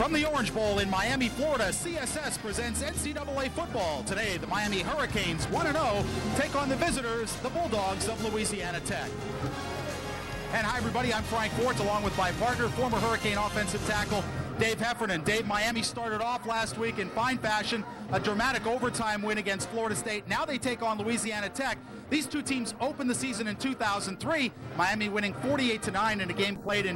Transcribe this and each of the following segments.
From the Orange Bowl in Miami, Florida, CSS presents NCAA football. Today, the Miami Hurricanes, 1-0, take on the visitors, the Bulldogs of Louisiana Tech. And hi, everybody. I'm Frank Forts, along with my partner, former Hurricane offensive tackle, Dave Heffernan. Dave, Miami started off last week in fine fashion, a dramatic overtime win against Florida State. Now they take on Louisiana Tech. These two teams opened the season in 2003, Miami winning 48-9 in a game played in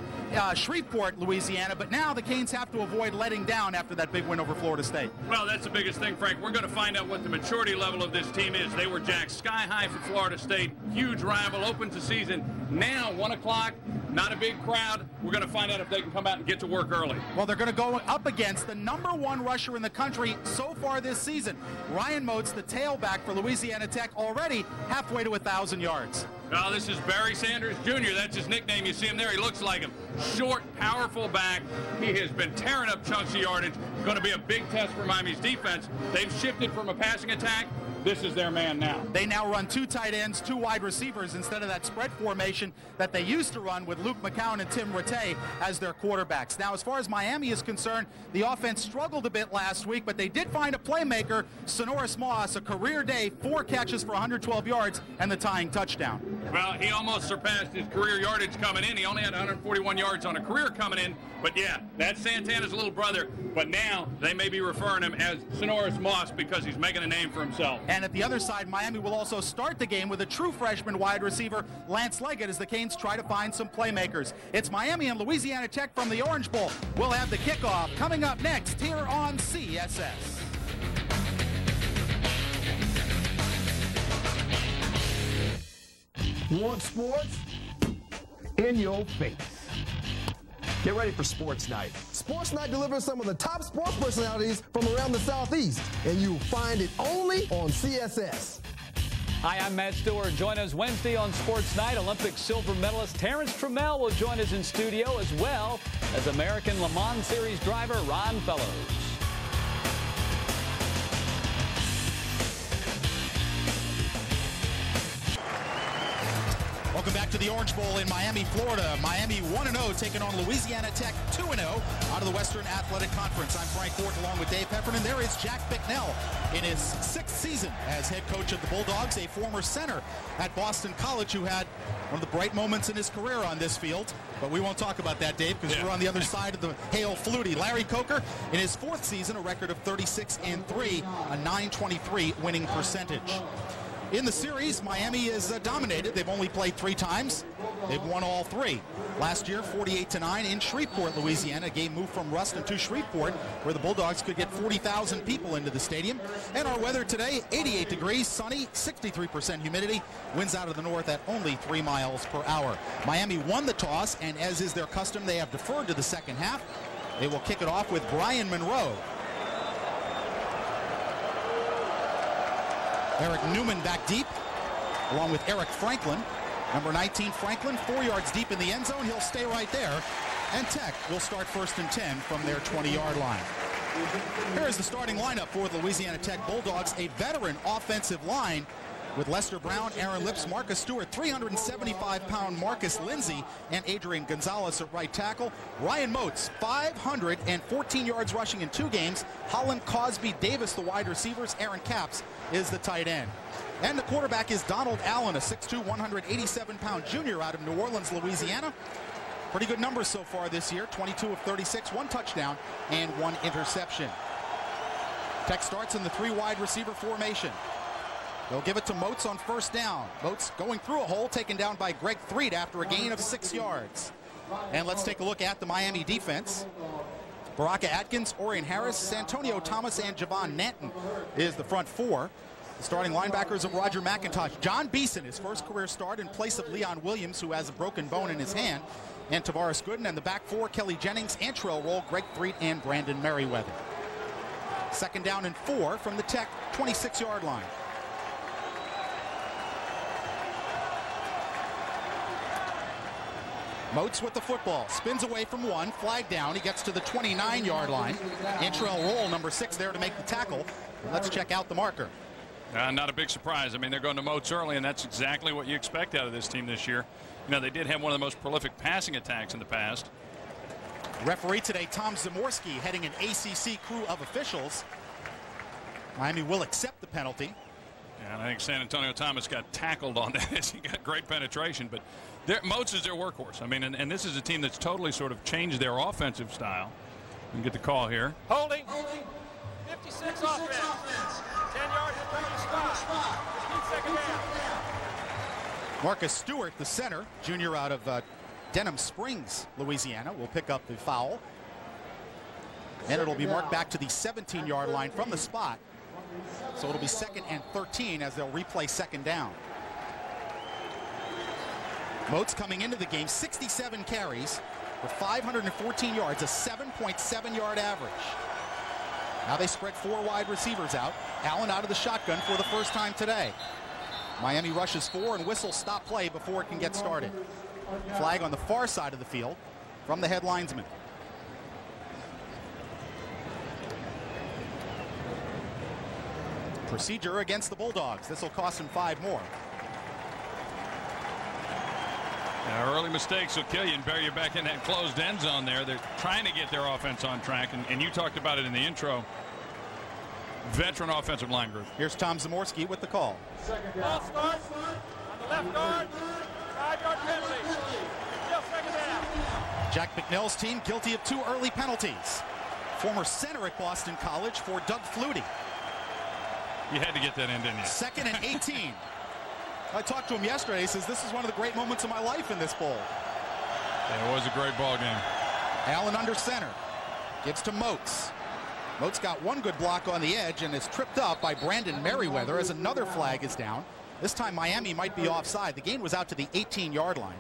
Shreveport, Louisiana. But now the Canes have to avoid letting down after that big win over Florida State. Well, that's the biggest thing, Frank. We're going to find out what the maturity level of this team is. They were jacked sky high for Florida State. Huge rival, opens the season. Now, 1 o'clock, not a big crowd. We're going to find out if they can come out and get to work early. Well, they're going to go up against the #1 rusher in the country so far this season. Ryan Moats, the tailback for Louisiana Tech, already halfway to 1,000 yards. Well, this is Barry Sanders Jr. That's his nickname. You see him there. He looks like him. Short, powerful back. He has been tearing up chunks of yardage. Going to be a big test for Miami's defense. They've shifted from a passing attack. This is their man now. They now run 2 tight ends, 2 wide receivers instead of that spread formation that they used to run with Luke McCown and Tim Rattay as their quarterbacks. Now, as far as Miami is concerned, the offense struggled a bit last week, but they did find a playmaker, Sonoris Moss, a career day, 4 catches for 112 yards and the tying touchdown. Well, he almost surpassed his career yardage coming in. He only had 141 yards on a career coming in. But yeah, that's Santana's little brother. But now they may be referring him as Sonoris Moss because he's making a name for himself. And at the other side, Miami will also start the game with a true freshman wide receiver, Lance Leggett, as the Canes try to find some playmakers. It's Miami and Louisiana Tech from the Orange Bowl. We'll have the kickoff coming up next here on CSS. Want sports? In your face. Get ready for Sports Night. Sports Night delivers some of the top sports personalities from around the Southeast, and you'll find it only on CSS. Hi, I'm Matt Stewart. Join us Wednesday on Sports Night. Olympic silver medalist Terrence Trammell will join us in studio, as well as American Le Mans Series driver Ron Fellows. Welcome back to the Orange Bowl in Miami, Florida. Miami 1-0 taking on Louisiana Tech 2-0 out of the Western Athletic Conference. I'm Frank Fort along with Dave Heffernan. There is Jack Bicknell in his 6th season as head coach of the Bulldogs, a former center at Boston College who had one of the bright moments in his career on this field. But we won't talk about that, Dave, because we're on the other side of the hail flutie. Larry Coker, in his 4th season, a record of 36-3, a .923 winning percentage. In the series, Miami is dominated. They've only played 3 times. They've won all 3. Last year, 48-9 in Shreveport, Louisiana. A game moved from Ruston to Shreveport, where the Bulldogs could get 40,000 people into the stadium. And our weather today, 88 degrees, sunny, 63% humidity. Winds out of the north at only 3 miles per hour. Miami won the toss, and as is their custom, they have deferred to the second half. They will kick it off with Brian Monroe. Eric Newman back deep, along with Eric Franklin. Number 19, Franklin, 4 yards deep in the end zone. He'll stay right there. And Tech will start 1st and 10 from their 20-yard line. Here is the starting lineup for the Louisiana Tech Bulldogs, a veteran offensive line with Lester Brown, Aaron Lips, Marcus Stewart, 375-pound Marcus Lindsay, and Adrian Gonzalez at right tackle. Ryan Moats, 514 yards rushing in 2 games. Holland, Cosby, Davis, the wide receivers. Aaron Capps is the tight end. And the quarterback is Donald Allen, a 6'2", 187-pound junior out of New Orleans, Louisiana. Pretty good numbers so far this year, 22 of 36, 1 touchdown and 1 interception. Tech starts in the 3 wide receiver formation. They'll give it to Moats on 1st down. Moats going through a hole, taken down by Greg Threed after a gain of 6 yards. And let's take a look at the Miami defense. Baraka Atkins, Orion Harris, Santonio Thomas, and Javon Nanton is the front 4. The starting linebackers of Roger McIntosh. John Beeson, his first career start in place of Leon Williams, who has a broken bone in his hand, and Tavares Gooden. And the back 4, Kelly Jennings, Antrell Roll, Greg Threed, and Brandon Merriweather. 2nd down and 4 from the Tech 26-yard line. Moats with the football, spins away from 1, flag down. He gets to the 29-yard line. Antrell Roll, number 6, there to make the tackle. Let's check out the marker. Not a big surprise. I mean, they're going to Moats early, and that's exactly what you expect out of this team this year. You know, they did have one of the most prolific passing attacks in the past. Referee today, Tom Zamorski, heading an ACC crew of officials. Miami will accept the penalty. Yeah, and I think San Antonio Thomas got tackled on that. He got great penetration, but Moats is their workhorse. I mean, and this is a team that's totally sort of changed their offensive style. We can get the call here. Holding. 56 offense. 10 yards in front of the spot. 15 second down. Marcus Stewart, the center, junior out of Denham Springs, Louisiana, will pick up the foul. And it'll be marked back to the 17-yard line from the spot. So it'll be 2nd and 13 as they'll replay 2nd down. Moats coming into the game, 67 carries for 514 yards, a 7.7-yard average. Now they spread 4 wide receivers out. Allen out of the shotgun for the first time today. Miami rushes 4 and whistles stop play before it can get started. Flag on the far side of the field from the head linesman. Procedure against the Bulldogs. This will cost him 5 more. Early mistakes will kill you and bury you back in that closed end zone there. They're trying to get their offense on track, and you talked about it in the intro. Veteran offensive line group. Here's Tom Zamorski with the call. Ball starts on the left guard. 5-yard penalty. Still 2nd down. Jack McNeil's team guilty of 2 early penalties. Former center at Boston College for Doug Flutie. You had to get that in, didn't you? 2nd and 18. I talked to him yesterday. He says, this is one of the great moments of my life in this bowl. Yeah, it was a great ball game. Allen under center. Gives to Moats. Moats got 1 good block on the edge and is tripped up by Brandon Merriweather as another flag is down. This time Miami might be offside. The gain was out to the 18-yard line.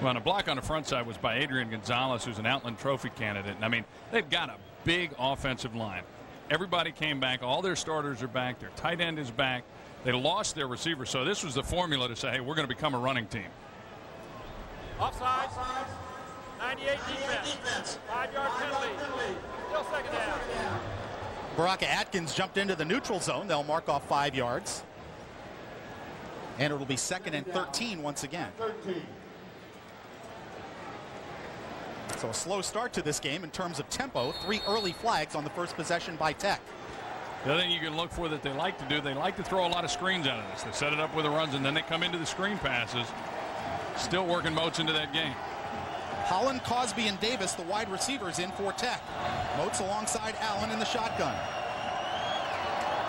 Well, and a block on the front side was by Adrian Gonzalez, who's an Outland Trophy candidate. And I mean, they've got a big offensive line. Everybody came back. All their starters are back. Their tight end is back. They lost their receiver. So this was the formula to say, hey, we're going to become a running team. Offside. 98 defense. 5-yard penalty. Still 2nd down. Baraka Atkins jumped into the neutral zone. They'll mark off 5 yards. And it'll be 2nd and 13 once again. So a slow start to this game in terms of tempo. 3 early flags on the first possession by Tech. The other thing you can look for that they like to do, they like to throw a lot of screens out of this. They set it up with the runs, and then they come into the screen passes. Still working Moats into that game. Holland, Cosby, and Davis, the wide receivers, in for Tech. Moats alongside Allen in the shotgun.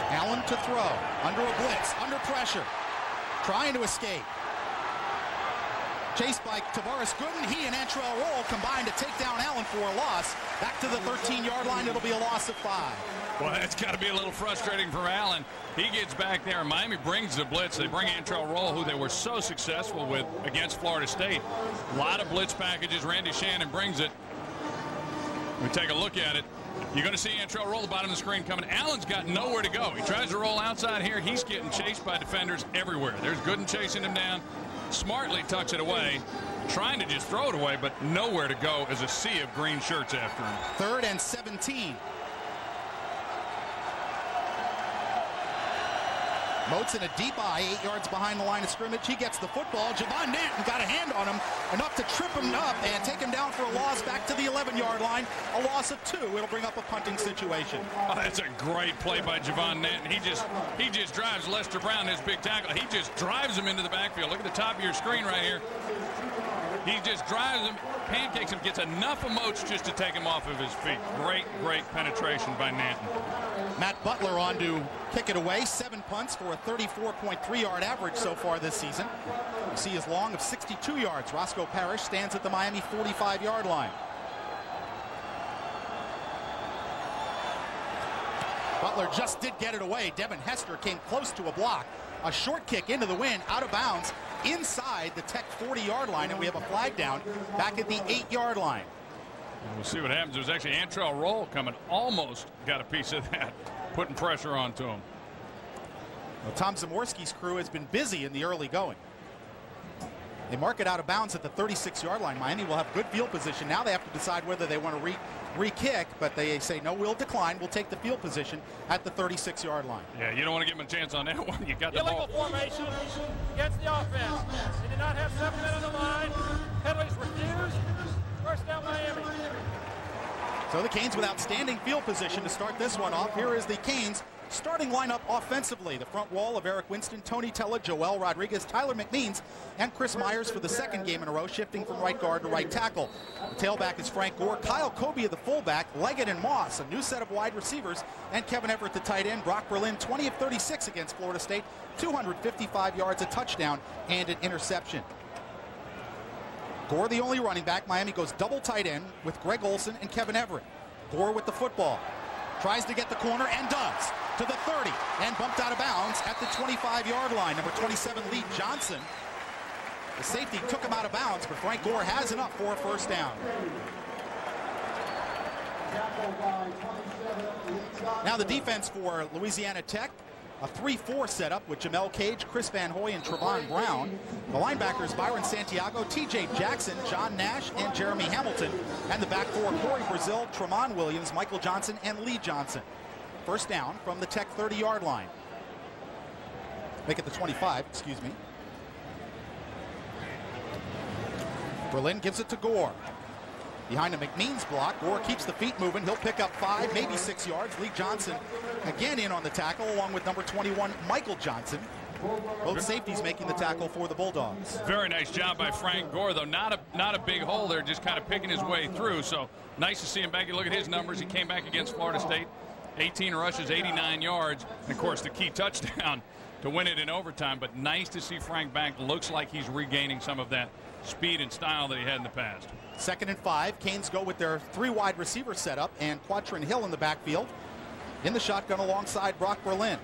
Allen to throw. Under a blitz. Under pressure. Trying to escape. Chased by Tavares Gooden. He and Antrell Roll combined to take down Allen for a loss. Back to the 13-yard line. It'll be a loss of 5. Well, that's got to be a little frustrating for Allen. He gets back there, and Miami brings the blitz. They bring Antrell Roll, who they were so successful with against Florida State. A lot of blitz packages. Randy Shannon brings it. We take a look at it. You're going to see Antrell Roll, the bottom of the screen, coming. Allen's got nowhere to go. He tries to roll outside here. He's getting chased by defenders everywhere. There's Gooden chasing him down. Smartly tucks it away, trying to just throw it away, but nowhere to go as a sea of green shirts after him. 3rd and 17. Moats in a deep eye, 8 yards behind the line of scrimmage. He gets the football. Javon Nanton got a hand on him, enough to trip him up and take him down for a loss back to the 11-yard line. A loss of 2. It'll bring up a punting situation. Oh, that's a great play by Javon Nanton. He just drives Lester Brown, his big tackle. He just drives him into the backfield. Look at the top of your screen right here. He just drives him, pancakes him, gets enough of Moats just to take him off of his feet. Great penetration by Nanton. Matt Butler on to kick it away. 7 punts for a 34.3-yard average so far this season. You see his long of 62 yards. Roscoe Parrish stands at the Miami 45-yard line. Butler just did get it away. Devin Hester came close to a block. A short kick into the wind, out of bounds, inside the Tech 40-yard line, and we have a flag down back at the 8-yard line. We'll see what happens. There's actually Antrell Roll coming. Almost got a piece of that, putting pressure onto him. Well, Tom Zamorski's crew has been busy in the early going. They mark it out of bounds at the 36-yard line. Miami will have good field position. Now they have to decide whether they want to re-kick, but they say, no, we'll decline. We'll take the field position at the 36-yard line. Yeah, you don't want to give them a chance on that one. You got the Illegal ball. formation against the offense. They did not have 7 men on the line. Penalties refused. So the Canes with outstanding field position to start this one off. Here is the Canes starting lineup offensively. The front wall of Eric Winston, Tony Tella, Joel Rodriguez, Tyler McMeans, and Chris Myers for the second game in a row, shifting from right guard to right tackle. The tailback is Frank Gore, Kyle Kobe at the fullback, Leggett and Moss, a new set of wide receivers, and Kevin Everett the tight end. Brock Berlin, 20 of 36 against Florida State, 255 yards, a touchdown, and an interception. Gore the only running back. Miami goes double tight end with Greg Olson and Kevin Everett. Gore with the football. Tries to get the corner and does. To the 30 and bumped out of bounds at the 25-yard line. Number 27, Lee Johnson. The safety took him out of bounds, but Frank Gore has enough for a first down. Now the defense for Louisiana Tech. A 3-4 setup with Jamel Cage, Chris Van Hoy, and Trevon Brown. The linebackers Byron Santiago, T.J. Jackson, John Nash, and Jeremy Hamilton. And the back four, Corey Brazil, Tremont Williams, Michael Johnson, and Lee Johnson. First down from the Tech 30-yard line. Make it the 25, excuse me. Berlin gives it to Gore. Behind a McMeans block, Gore keeps the feet moving. He'll pick up 5, maybe 6 yards. Lee Johnson again in on the tackle, along with number 21, Michael Johnson. Both safeties making the tackle for the Bulldogs. Very nice job by Frank Gore, though. Not a big hole there, just kind of picking his way through. So nice to see him back. You look at his numbers. He came back against Florida State. 18 rushes, 89 yards. And, of course, the key touchdown to win it in overtime. But nice to see Frank back. Looks like he's regaining some of that speed and style that he had in the past. 2nd and 5. Canes go with their 3 wide receiver setup and Quatrin Hill in the backfield. In the shotgun alongside Brock Berlin.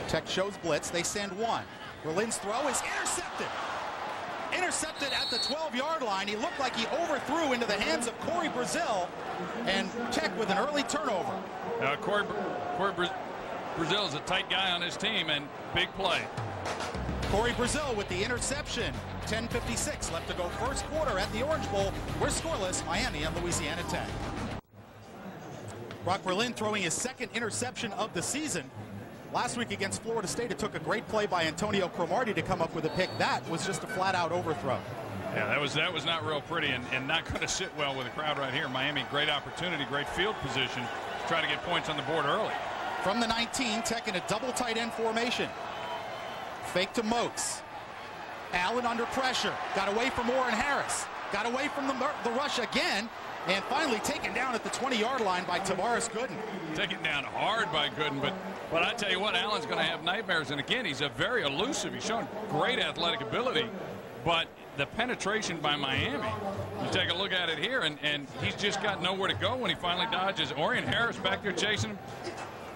Tech shows blitz. They send one. Berlin's throw is intercepted. Intercepted at the 12-yard line. He looked like he overthrew into the hands of Corey Brazil, and Tech with an early turnover. Corey Brazil is a tight guy on his team, and big play. Corey Brazil with the interception. 10:56 left to go first quarter at the Orange Bowl. We're scoreless, Miami and Louisiana Tech. Brock Berlin throwing his 2nd interception of the season. Last week against Florida State, it took a great play by Antonio Cromartie to come up with a pick. That was just a flat-out overthrow. Yeah, that was not real pretty and not going to sit well with the crowd right here. Miami, great opportunity, great field position to try to get points on the board early. From the 19, Tech in a double tight end formation. Fake to Moats. Allen under pressure. Got away from Warren Harris. Got away from the rush again. And finally taken down at the 20-yard line by Tavares Gooden. Taken down hard by Gooden, but I tell you what, Allen's going to have nightmares. And again, he's a very elusive. He's shown great athletic ability, but the penetration by Miami, you take a look at it here, and he's just got nowhere to go when he finally dodges. Orion Harris back there chasing him.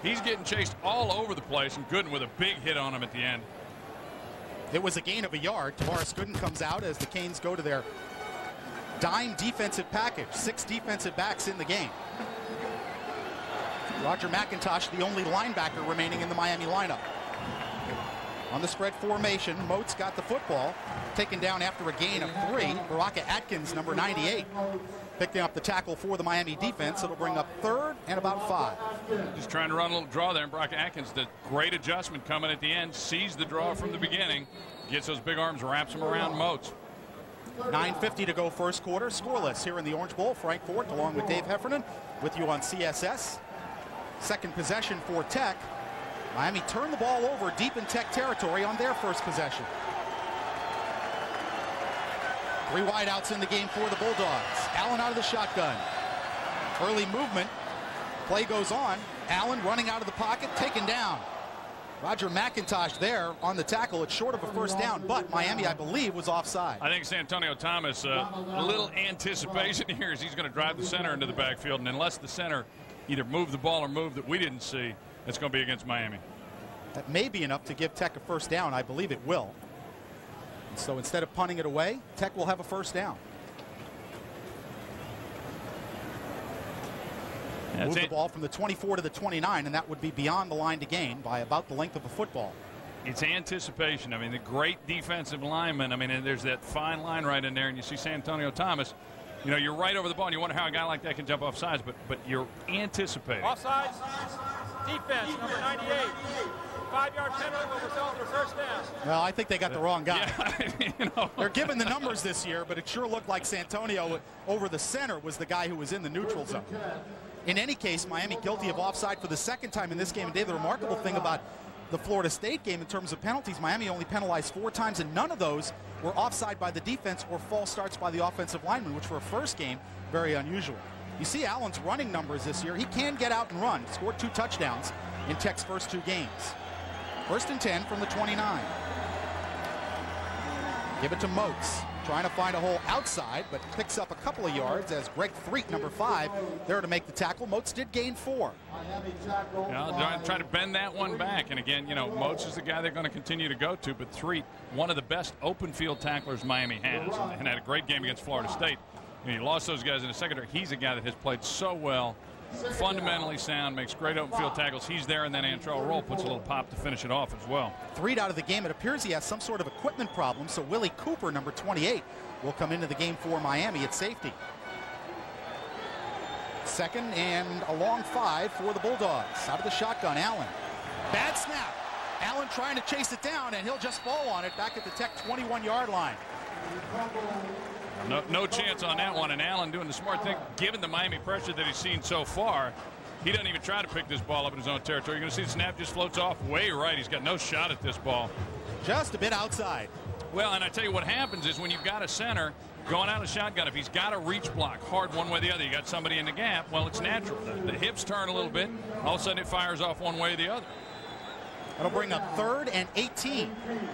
He's getting chased all over the place, and Gooden with a big hit on him at the end. It was a gain of a yard. Tavares Gooden comes out as the Canes go to their dime defensive package. 6 defensive backs in the game. Roger McIntosh, the only linebacker remaining in the Miami lineup. On the spread formation, Moats got the football, taken down after a gain of 3. Baraka Atkins, number 98, picking up the tackle for the Miami defense. It'll bring up 3rd and about 5. Just trying to run a little draw there, and Baraka Atkins, the great adjustment coming at the end, sees the draw from the beginning, gets those big arms, wraps him around Moats. 9:50 to go first quarter. Scoreless here in the Orange Bowl. Frank Fort along with Dave Heffernan with you on CSS. 2nd possession for Tech. Miami turned the ball over deep in Tech territory on their first possession. 3 wideouts in the game for the Bulldogs. Allen out of the shotgun. Early movement. Play goes on. Allen running out of the pocket, taken down. Roger McIntosh there on the tackle. It's short of a first down, but Miami, I believe, was offside. I think Santonio Thomas, a little anticipation here as he's going to drive the center into the backfield, and unless the center either moved the ball or moved that we didn't see, it's going to be against Miami. That may be enough to give Tech a first down. I believe it will. And so instead of punting it away, Tech will have a first down. Move the ball from the 24 to the 29, and that would be beyond the line to gain by about the length of a football. It's anticipation. I mean, the great defensive lineman. I mean, and there's that fine line right in there, and you see Santonio Thomas. You know, you're right over the ball, and you wonder how a guy like that can jump off sides, but you're anticipating. Offsides. defense, number 98. 5-yard penalty will result in a first down. Well, I think they got the wrong guy. Yeah, They're given the numbers this year, but it sure looked like Santonio over the center was the guy who was in the neutral zone. In any case, Miami guilty of offside for the second time in this game. And Dave, the remarkable thing about the Florida State game in terms of penalties, Miami only penalized 4 times, and none of those were offside by the defense or false starts by the offensive lineman, which for a first game, very unusual. You see Allen's running numbers this year. He can get out and run. Scored 2 touchdowns in Tech's first 2 games. 1st and 10 from the 29. Give it to Moats, trying to find a hole outside, but picks up a couple of yards as Greg Threet, number 5, there to make the tackle. Moats did gain 4. Try to bend that one back. And again, you know, Moats is the guy they're going to continue to go to, but Threet, one of the best open field tacklers Miami has, and had a great game against Florida State. You know, he lost those guys in the secondary. He's a guy that has played so well. Fundamentally sound, makes great open field tackles. He's there, and then Antrell Roll puts a little pop to finish it off as well. Threet out of the game. It appears he has some sort of equipment problem, so Willie Cooper, number 28, will come into the game for Miami at safety. 2nd and a long 5 for the Bulldogs. Out of the shotgun, Allen. Bad snap. Allen trying to chase it down, and he'll just fall on it back at the Tech 21-yard line. No chance on that one, and Allen doing the smart thing, given the Miami pressure that he's seen so far. He doesn't even try to pick this ball up in his own territory. You're going to see the snap just floats off way right. He's got no shot at this ball. Just a bit outside. Well, and I tell you what happens is when you've got a center going out of shotgun, if he's got a reach block hard one way or the other, you got somebody in the gap, well, it's natural. The hips turn a little bit. All of a sudden it fires off one way or the other. That'll bring up 3rd and 18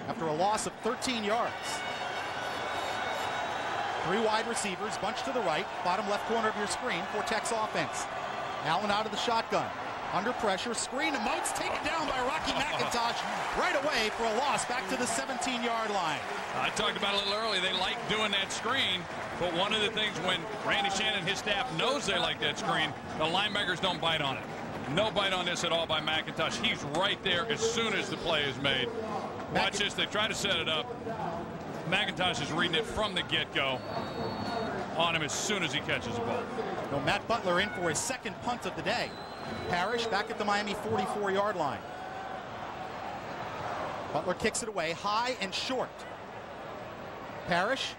after a loss of 13 yards. 3 wide receivers, bunch to the right, bottom left corner of your screen for Tech's offense. Allen out of the shotgun, under pressure, screen, and Moats taken down by Rocky McIntosh right away for a loss back to the 17-yard line. I talked about it a little earlier. They like doing that screen, but one of the things when Randy Shannon and his staff knows they like that screen, the linebackers don't bite on it. No bite on this at all by McIntosh. He's right there as soon as the play is made. Watch this. They try to set it up. McIntosh is reading it from the get-go on him as soon as he catches the ball. So Matt Butler in for his 2nd punt of the day. Parrish back at the Miami 44-yard line. Butler kicks it away high and short. Parrish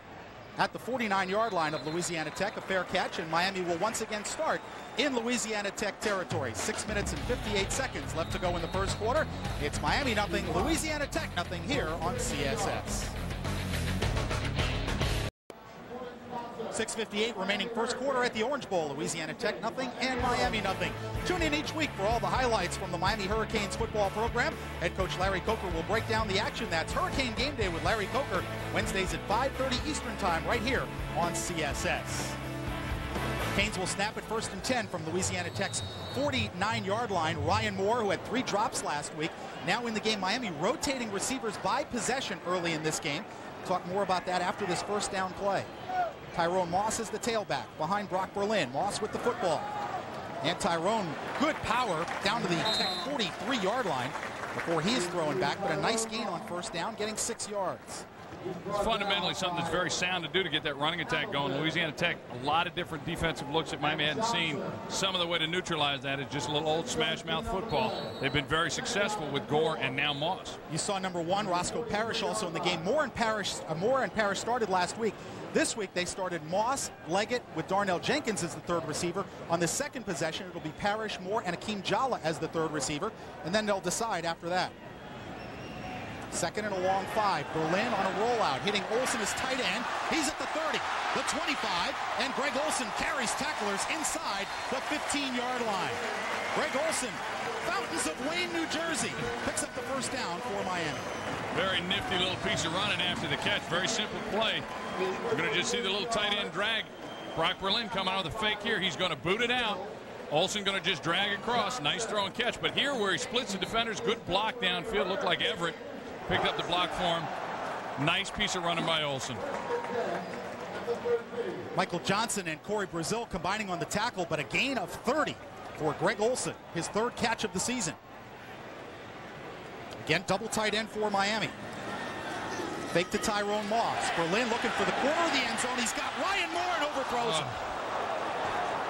at the 49-yard line of Louisiana Tech, a fair catch, and Miami will once again start in Louisiana Tech territory. 6 minutes and 58 seconds left to go in the first quarter. It's Miami nothing, Louisiana Tech nothing here on CSS. 6:58 remaining first quarter at the Orange Bowl. Louisiana Tech nothing and Miami nothing. Tune in each week for all the highlights from the Miami Hurricanes football program. Head coach Larry Coker will break down the action. That's Hurricane Game Day with Larry Coker, Wednesdays at 5:30 Eastern Time right here on CSS. Canes will snap at 1st and 10 from Louisiana Tech's 49-yard line. Ryan Moore, who had 3 drops last week, now in the game. Miami rotating receivers by possession early in this game. Talk more about that after this first down play. Tyrone Moss is the tailback behind Brock Berlin. Moss with the football. And Tyrone, good power down to the 43-yard line before he is throwing back, but a nice gain on first down, getting 6 yards. It's fundamentally something that's very sound to do to get that running attack going. Louisiana Tech, a lot of different defensive looks that Miami hadn't seen. Some of the way to neutralize that is just a little old smash mouth football. They've been very successful with Gore and now Moss. You saw number 1, Roscoe Parrish, also in the game. Moore and Parrish started last week. This week they started Moss, Leggett with Darnell Jenkins as the 3rd receiver. On the 2nd possession, it'll be Parrish, Moore, and Akeem Jalla as the 3rd receiver, and then they'll decide after that. 2nd and a long 5. Berlin on a rollout, hitting Olsen as tight end. He's at the 30, the 25, and Greg Olsen carries tacklers inside the 15-yard line. Greg Olsen, Fountains of Wayne, New Jersey, picks up the first down for Miami. Very nifty little piece of running after the catch. Very simple play. We're going to just see the little tight end drag. Brock Berlin coming out with a fake here. He's going to boot it out. Olsen going to just drag across. Nice throw and catch. But here where he splits the defenders, good block downfield. Looked like Everett picked up the block for him. Nice piece of running by Olsen. Michael Johnson and Corey Brazil combining on the tackle, but a gain of 30 for Greg Olsen, his 3rd catch of the season. Again, double tight end for Miami. Fake to Tyrone Moss. Berlin looking for the corner of the end zone. He's got Ryan Moore and overthrows him.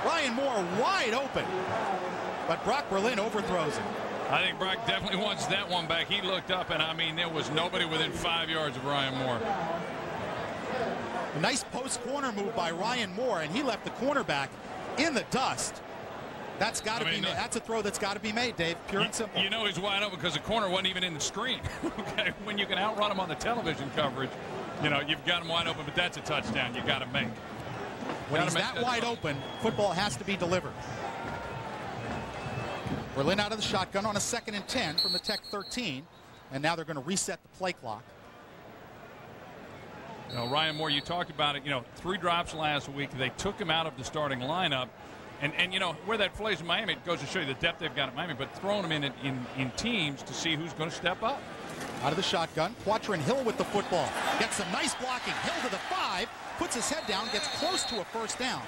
Ryan Moore wide open. but Brock Berlin overthrows it. I think Brock definitely wants that one back. He looked up, and I mean, there was nobody within 5 yards of Ryan Moore. A nice post corner move by Ryan Moore, and he left the cornerback in the dust. That's got to be made. That's a throw that's got to be made, Dave. Pure and simple. You know he's wide open because the corner wasn't even in the screen. Okay, when you can outrun him on the television coverage, you know you've got him wide open, but that's a touchdown you got to make. When he's that wide open, football has to be delivered. Berlin out of the shotgun on a 2nd and 10 from the Tech 13, and now they're going to reset the play clock. You know, Ryan Moore, you talked about it. You know, 3 drops last week. They took him out of the starting lineup. And you know, where that plays in Miami, it goes to show you the depth they've got at Miami, but throwing them in teams to see who's going to step up. Out of the shotgun, Quatrin Hill with the football. Gets some nice blocking. Hill to the 5, puts his head down, gets close to a first down.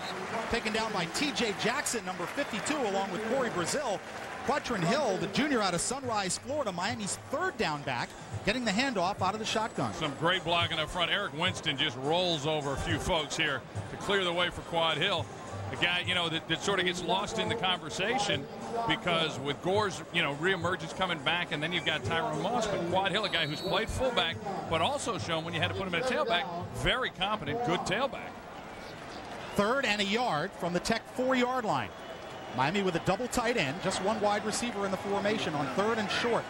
Taken down by T.J. Jackson, number 52, along with Corey Brazil. Quatrin Hill, the junior out of Sunrise, Florida, Miami's 3rd down back, getting the handoff out of the shotgun. Some great blocking up front. Eric Winston just rolls over a few folks here to clear the way for Quad Hill. A guy, you know, that sort of gets lost in the conversation because with Gore's, you know, reemergence coming back, and then you've got Tyrone Moss, but Quad Hill, a guy who's played fullback, but also shown when you had to put him at tailback, very competent, good tailback. 3rd and a yard from the Tech 4-yard line. Miami with a double tight end, just one wide receiver in the formation on 3rd and short.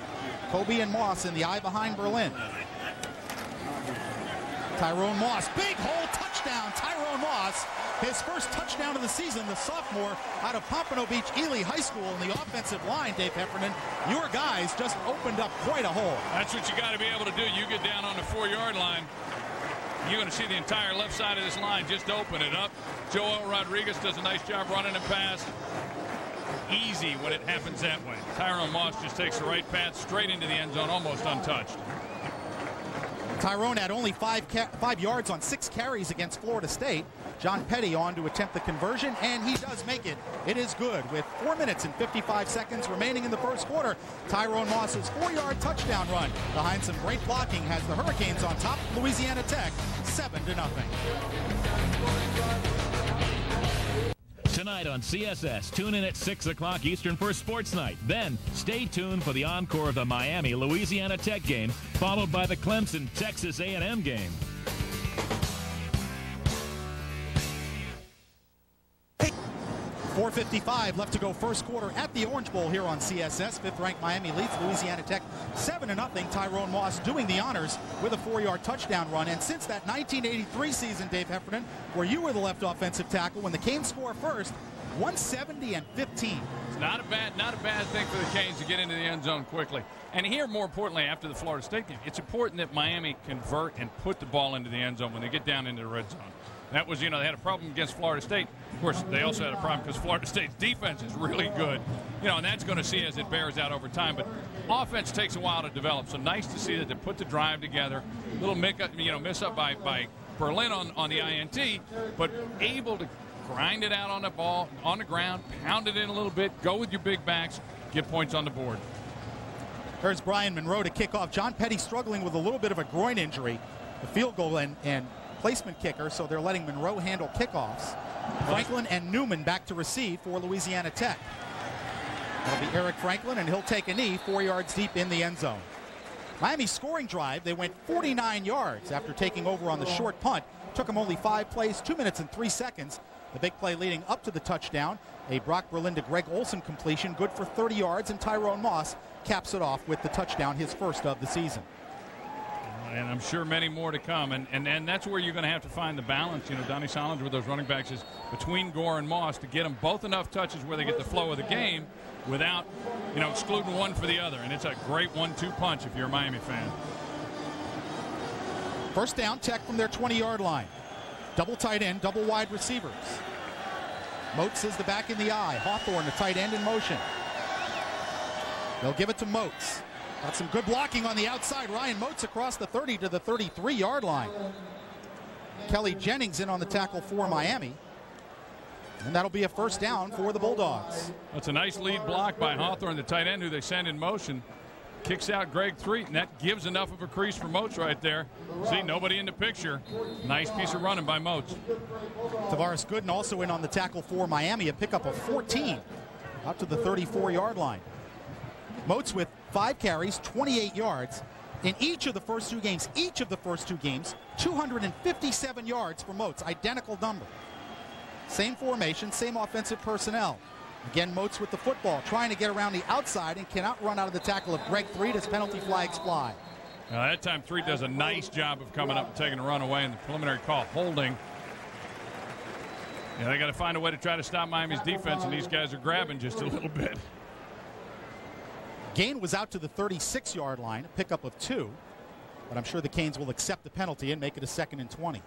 Kobe and Moss in the eye behind Berlin. Tyrone Moss, big hole, touchdown, Tyrone Moss. His first touchdown of the season, the sophomore out of Pompano Beach Ely High School. In the offensive line, Dave Heffernan, your guys just opened up quite a hole. That's what you got to be able to do. You get down on the 4-yard line, you're going to see the entire left side of this line just open it up. Joel Rodriguez does a nice job running and pass. Easy when it happens that way. Tyrone Moss just takes the right path straight into the end zone, almost untouched. Tyrone had only 5 yards on 6 carries against Florida State. John Petty on to attempt the conversion, and he does make it. It is good. With 4 minutes and 55 seconds remaining in the first quarter, Tyrone Moss's 4-yard touchdown run behind some great blocking has the Hurricanes on top of Louisiana Tech 7-0. Tonight on CSS, tune in at 6 o'clock Eastern for Sports Night. Then, stay tuned for the encore of the Miami-Louisiana Tech game, followed by the Clemson-Texas A&M game. .455 left to go first quarter at the Orange Bowl here on CSS. 5th-ranked Miami leads Louisiana Tech 7-0. Tyrone Moss doing the honors with a 4-yard touchdown run. And since that 1983 season, Dave Heffernan, where you were the left offensive tackle, when the Canes score first, 170-15. It's not a bad thing for the Canes to get into the end zone quickly. And here, more importantly, after the Florida State game, it's important that Miami convert and put the ball into the end zone when they get down into the red zone. That was, you know, they had a problem against Florida State. Of course, they also had a problem because Florida State's defense is really good. You know, and that's going to see as it bears out over time. But offense takes a while to develop. So nice to see that they put the drive together. Little miss up by Berlin on the INT, but able to grind it out on the ball, on the ground, pound it in a little bit, go with your big backs, get points on the board. There's Brian Monroe to kick off. John Petty struggling with a little bit of a groin injury. The field goal and placement kicker, so they're letting Monroe handle kickoffs. Franklin and Newman back to receive for Louisiana Tech. That'll be Eric Franklin, and he'll take a knee 4 yards deep in the end zone. Miami's scoring drive, they went 49 yards after taking over on the short punt. Took them only 5 plays, 2 minutes and 3 seconds. The big play leading up to the touchdown, a Brock Berlin to Greg Olson completion, good for 30 yards, and Tyrone Moss caps it off with the touchdown, his first of the season. And I'm sure many more to come. And that's where you're going to have to find the balance. You know, Donnie Solins with those running backs is between Gore and Moss to get them both enough touches where they get the flow of the game without, you know, excluding one for the other. And it's a great 1-2 punch if you're a Miami fan. First down, Tech from their 20-yard line. Double tight end, double wide receivers. Moats is the back in the eye. Hawthorne, the tight end in motion. They'll give it to Moats. Got some good blocking on the outside. Ryan Moats across the 30 to the 33-yard line. Kelly Jennings in on the tackle for Miami. And that'll be a first down for the Bulldogs. That's a nice lead block by Hawthorne, the tight end who they send in motion. Kicks out Greg Threet, and that gives enough of a crease for Moats right there. See, nobody in the picture. Nice piece of running by Moats. Tavares Gooden also in on the tackle for Miami, a pickup of 14 out to the 34-yard line. Moats with 5 carries, 28 yards. In each of the first two games, 257 yards for Moats, identical number. Same formation, same offensive personnel. Again, Moats with the football, trying to get around the outside and cannot run out of the tackle of Greg Threed as penalty flags fly. That time Threed does a nice job of coming up and taking a run away in the preliminary call, holding. Yeah, they got to find a way to try to stop Miami's defense, and these guys are grabbing just a little bit. Gain was out to the 36-yard line, a pickup of 2. But I'm sure the Canes will accept the penalty and make it a 2nd and 20.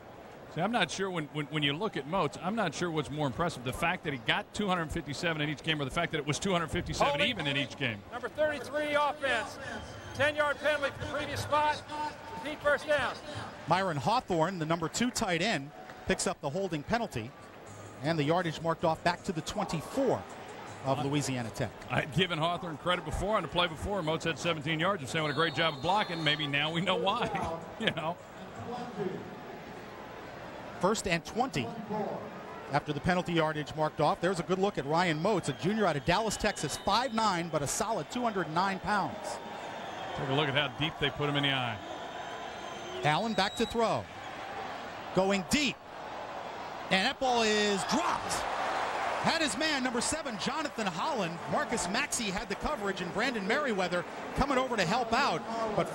See, I'm not sure when you look at Moats, I'm not sure what's more impressive, the fact that he got 257 in each game or the fact that it was 257 even in each game. Number 33 offense. 10-yard penalty for the previous spot. Repeat first down. Myron Hawthorne, the number 2 tight end, picks up the holding penalty. And the yardage marked off back to the 24 of Louisiana Tech. I'd given Hawthorne credit before on the play before. Moats had 17 yards. I'm saying what a great job of blocking. Maybe now we know why. You know. 1st and 20 after the penalty yardage marked off. There's a good look at Ryan Moats, a junior out of Dallas, Texas, 5'9", but a solid 209 pounds. Take a look at how deep they put him in the eye. Allen back to throw. Going deep. And that ball is dropped. Had his man, number 7, Jonathan Holland. Marcus Maxey had the coverage, and Brandon Merriweather coming over to help out. But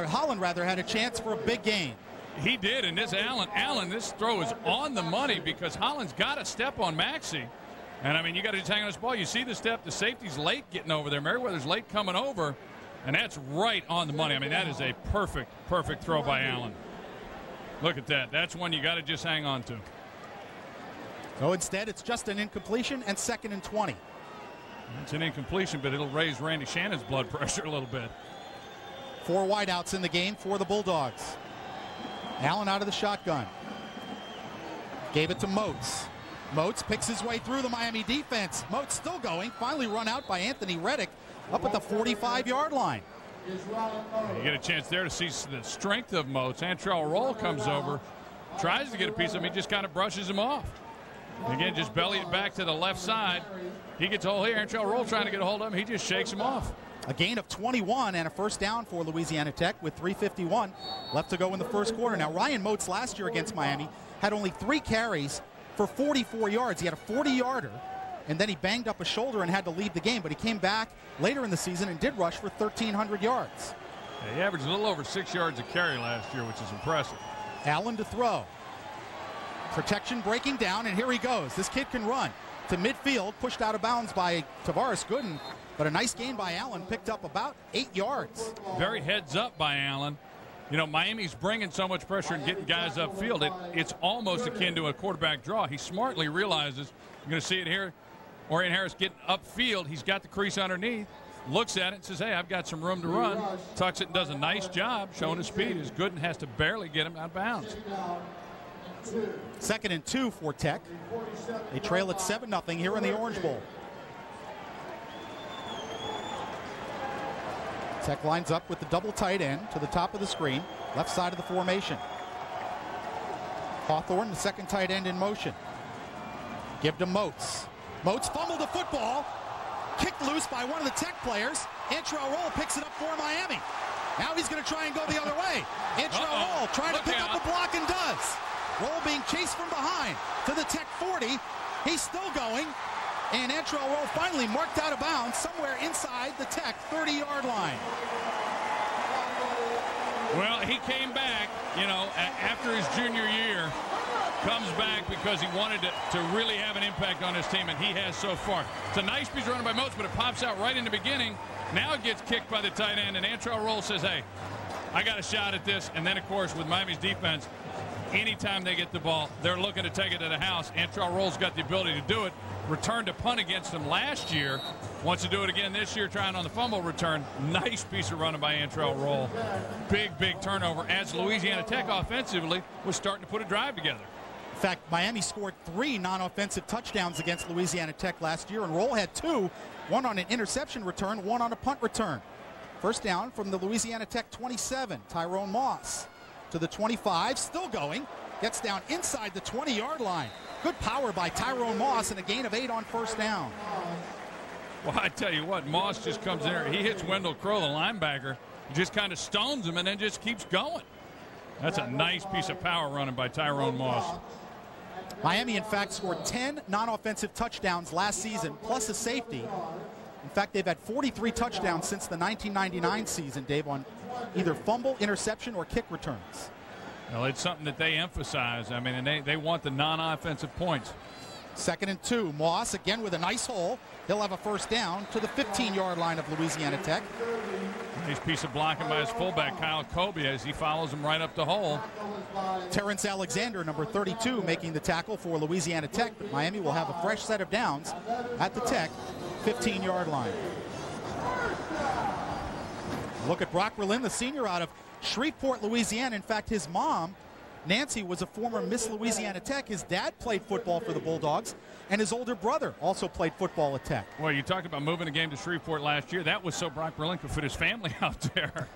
Holland had a chance for a big gain. He did, and this Allen, this throw is on the money because Holland's got a step on Maxey. And, I mean, you got to just hang on this ball. You see the step. The safety's late getting over there. Merriweather's late coming over, and that's right on the money. I mean, that is a perfect throw by Allen. Look at that. That's one you got to just hang on to. So instead, it's just an incompletion and 2nd and 20. It's an incompletion, but it'll raise Randy Shannon's blood pressure a little bit. 4 wideouts in the game for the Bulldogs. Allen out of the shotgun. Gave it to Moats. Moats picks his way through the Miami defense. Moats still going. Finally run out by Anthony Reddick up at the 45-yard line. You get a chance there to see the strength of Moats. Antrell Roll comes over, tries to get a piece of him. He just kind of brushes him off. Again, just belly it back to the left side. He gets a hold here. Antrell Roll trying to get a hold of him. He just shakes him off. A gain of 21 and a first down for Louisiana Tech with 3:51 left to go in the first quarter. Now, Ryan Moats last year against Miami had only 3 carries for 44 yards. He had a 40-yarder, and then he banged up a shoulder and had to leave the game. But he came back later in the season and did rush for 1,300 yards. Yeah, he averaged a little over 6 yards a carry last year, which is impressive. Allen to throw. Protection breaking down, and here he goes. This kid can run to midfield, pushed out of bounds by Tavares Gooden, but a nice gain by Allen, picked up about 8 yards. Very heads up by Allen. You know, Miami's bringing so much pressure and getting guys upfield. It's almost akin to a quarterback draw. He smartly realizes, you're going to see it here, Orion Harris getting upfield. He's got the crease underneath, looks at it and says, hey, I've got some room to run. Tucks it and does a nice job showing his speed as Gooden has to barely get him out of bounds. 2nd and 2 for Tech. They trail at 7-0 here in the Orange Bowl. Tech lines up with the double tight end to the top of the screen, left side of the formation. Hawthorne, the 2nd tight end in motion. Give to Moats. Moats fumbled the football, kicked loose by one of the Tech players. Antrell Roll picks it up for Miami. Now he's going to try and go the other way. Antrell Roll trying to pick up the block and does. Roll being chased from behind to the Tech 40. He's still going. And Antrell Roll finally marked out of bounds somewhere inside the Tech 30-yard line. Well, he came back, you know, after his junior year, comes back because he wanted to really have an impact on his team, and he has so far. It's a nice piece of running by Moats, but it pops out right in the beginning. Now it gets kicked by the tight end, and Antrell Roll says, hey, I got a shot at this. And then, of course, with Miami's defense, anytime they get the ball, they're looking to take it to the house. Antrell Roll's got the ability to do it. Returned a punt against them last year. Wants to do it again this year, trying on the fumble return. Nice piece of running by Antrell Roll. Big turnover as Louisiana Tech offensively was starting to put a drive together. In fact, Miami scored 3 non-offensive touchdowns against Louisiana Tech last year, and Roll had 2, one on an interception return, one on a punt return. First down from the Louisiana Tech 27, Tyrone Moss to the 25, still going, gets down inside the 20-yard line. Good power by Tyrone Moss and a gain of 8 on first down. Well, I tell you what, Moss just comes in there. He hits Wendell Crow, the linebacker, just kind of stones him and then just keeps going. That's a nice piece of power running by Tyrone Moss. Miami, in fact, scored 10 non-offensive touchdowns last season, plus a safety. In fact, they've had 43 touchdowns since the 1999 season, Dave, on either fumble, interception, or kick returns. Well, it's something that they emphasize. I mean, and they want the non-offensive points. 2nd and 2. Moss again with a nice hole. He'll have a first down to the 15-yard line of Louisiana Tech. Nice piece of blocking by his fullback, Kyle Kobe, as he follows him right up the hole. Terrence Alexander, number 32, making the tackle for Louisiana Tech. But Miami will have a fresh set of downs at the Tech 15-yard line. Look at Brock Berlin, the senior out of Shreveport, Louisiana. In fact, his mom, Nancy, was a former Miss Louisiana Tech. His dad played football for the Bulldogs, and his older brother also played football at Tech. Well, you talked about moving the game to Shreveport last year. That was so Brock Berlin could fit his family out there.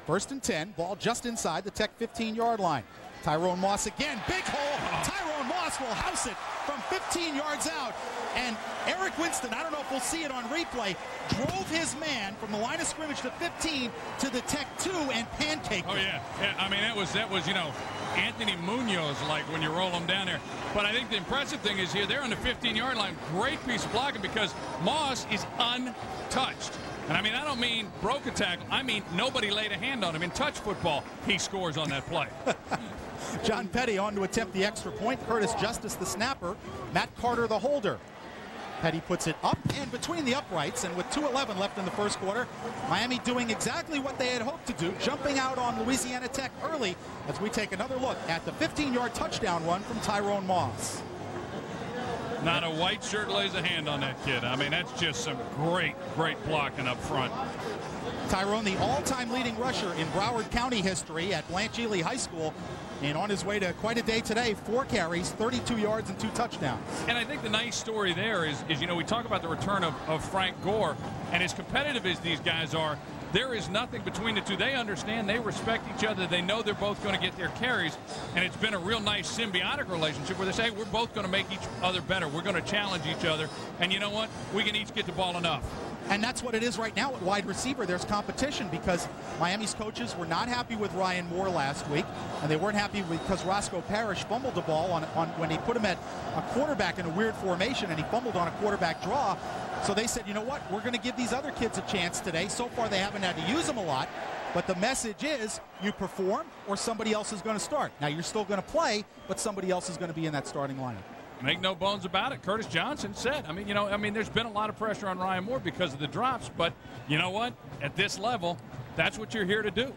1st and 10, ball just inside the Tech 15-yard line. Tyrone Moss again, big hole. Tyrone Moss will house it from 15 yards out. And Eric Winston, I don't know if we'll see it on replay, drove his man from the line of scrimmage to 15 to the Tech 2 and pancaked him. Oh, yeah. I mean, that was, you know, Anthony Munoz, like when you roll him down there. But I think the impressive thing is here, they're on the 15-yard line. Great piece of blocking because Moss is untouched. And I mean, I don't mean broke a tackle. I mean, nobody laid a hand on him. In touch football, he scores on that play. John Petty on to attempt the extra point. Curtis Justice, the snapper. Matt Carter, the holder. Petty puts it up and between the uprights, and with 2:11 left in the first quarter, Miami doing exactly what they had hoped to do, jumping out on Louisiana Tech early as we take another look at the 15-yard touchdown run from Tyrone Moss. Not a white shirt lays a hand on that kid. I mean, that's just some great blocking up front. Tyrone, the all-time leading rusher in Broward County history at Blanche Ely High School, and on his way to quite a day today, 4 carries, 32 yards, and 2 touchdowns. And I think the nice story there is you know, we talk about the return of Frank Gore, and as competitive as these guys are, there is nothing between the two. They understand, they respect each other, they know they're both going to get their carries, and it's been a real nice symbiotic relationship where they say, hey, we're both going to make each other better. We're going to challenge each other, and you know what? We can each get the ball enough. And that's what it is right now at wide receiver. There's competition because Miami's coaches were not happy with Ryan Moore last week, and they weren't happy because Roscoe Parrish fumbled the ball on when he put him at a quarterback in a weird formation, and he fumbled on a quarterback draw. So they said, you know what, we're going to give these other kids a chance today. So far they haven't had to use them a lot, but the message is you perform or somebody else is going to start. Now you're still going to play, but somebody else is going to be in that starting lineup. Make no bones about it. Curtis Johnson said, there's been a lot of pressure on Ryan Moore because of the drops, but you know what? At this level, that's what you're here to do.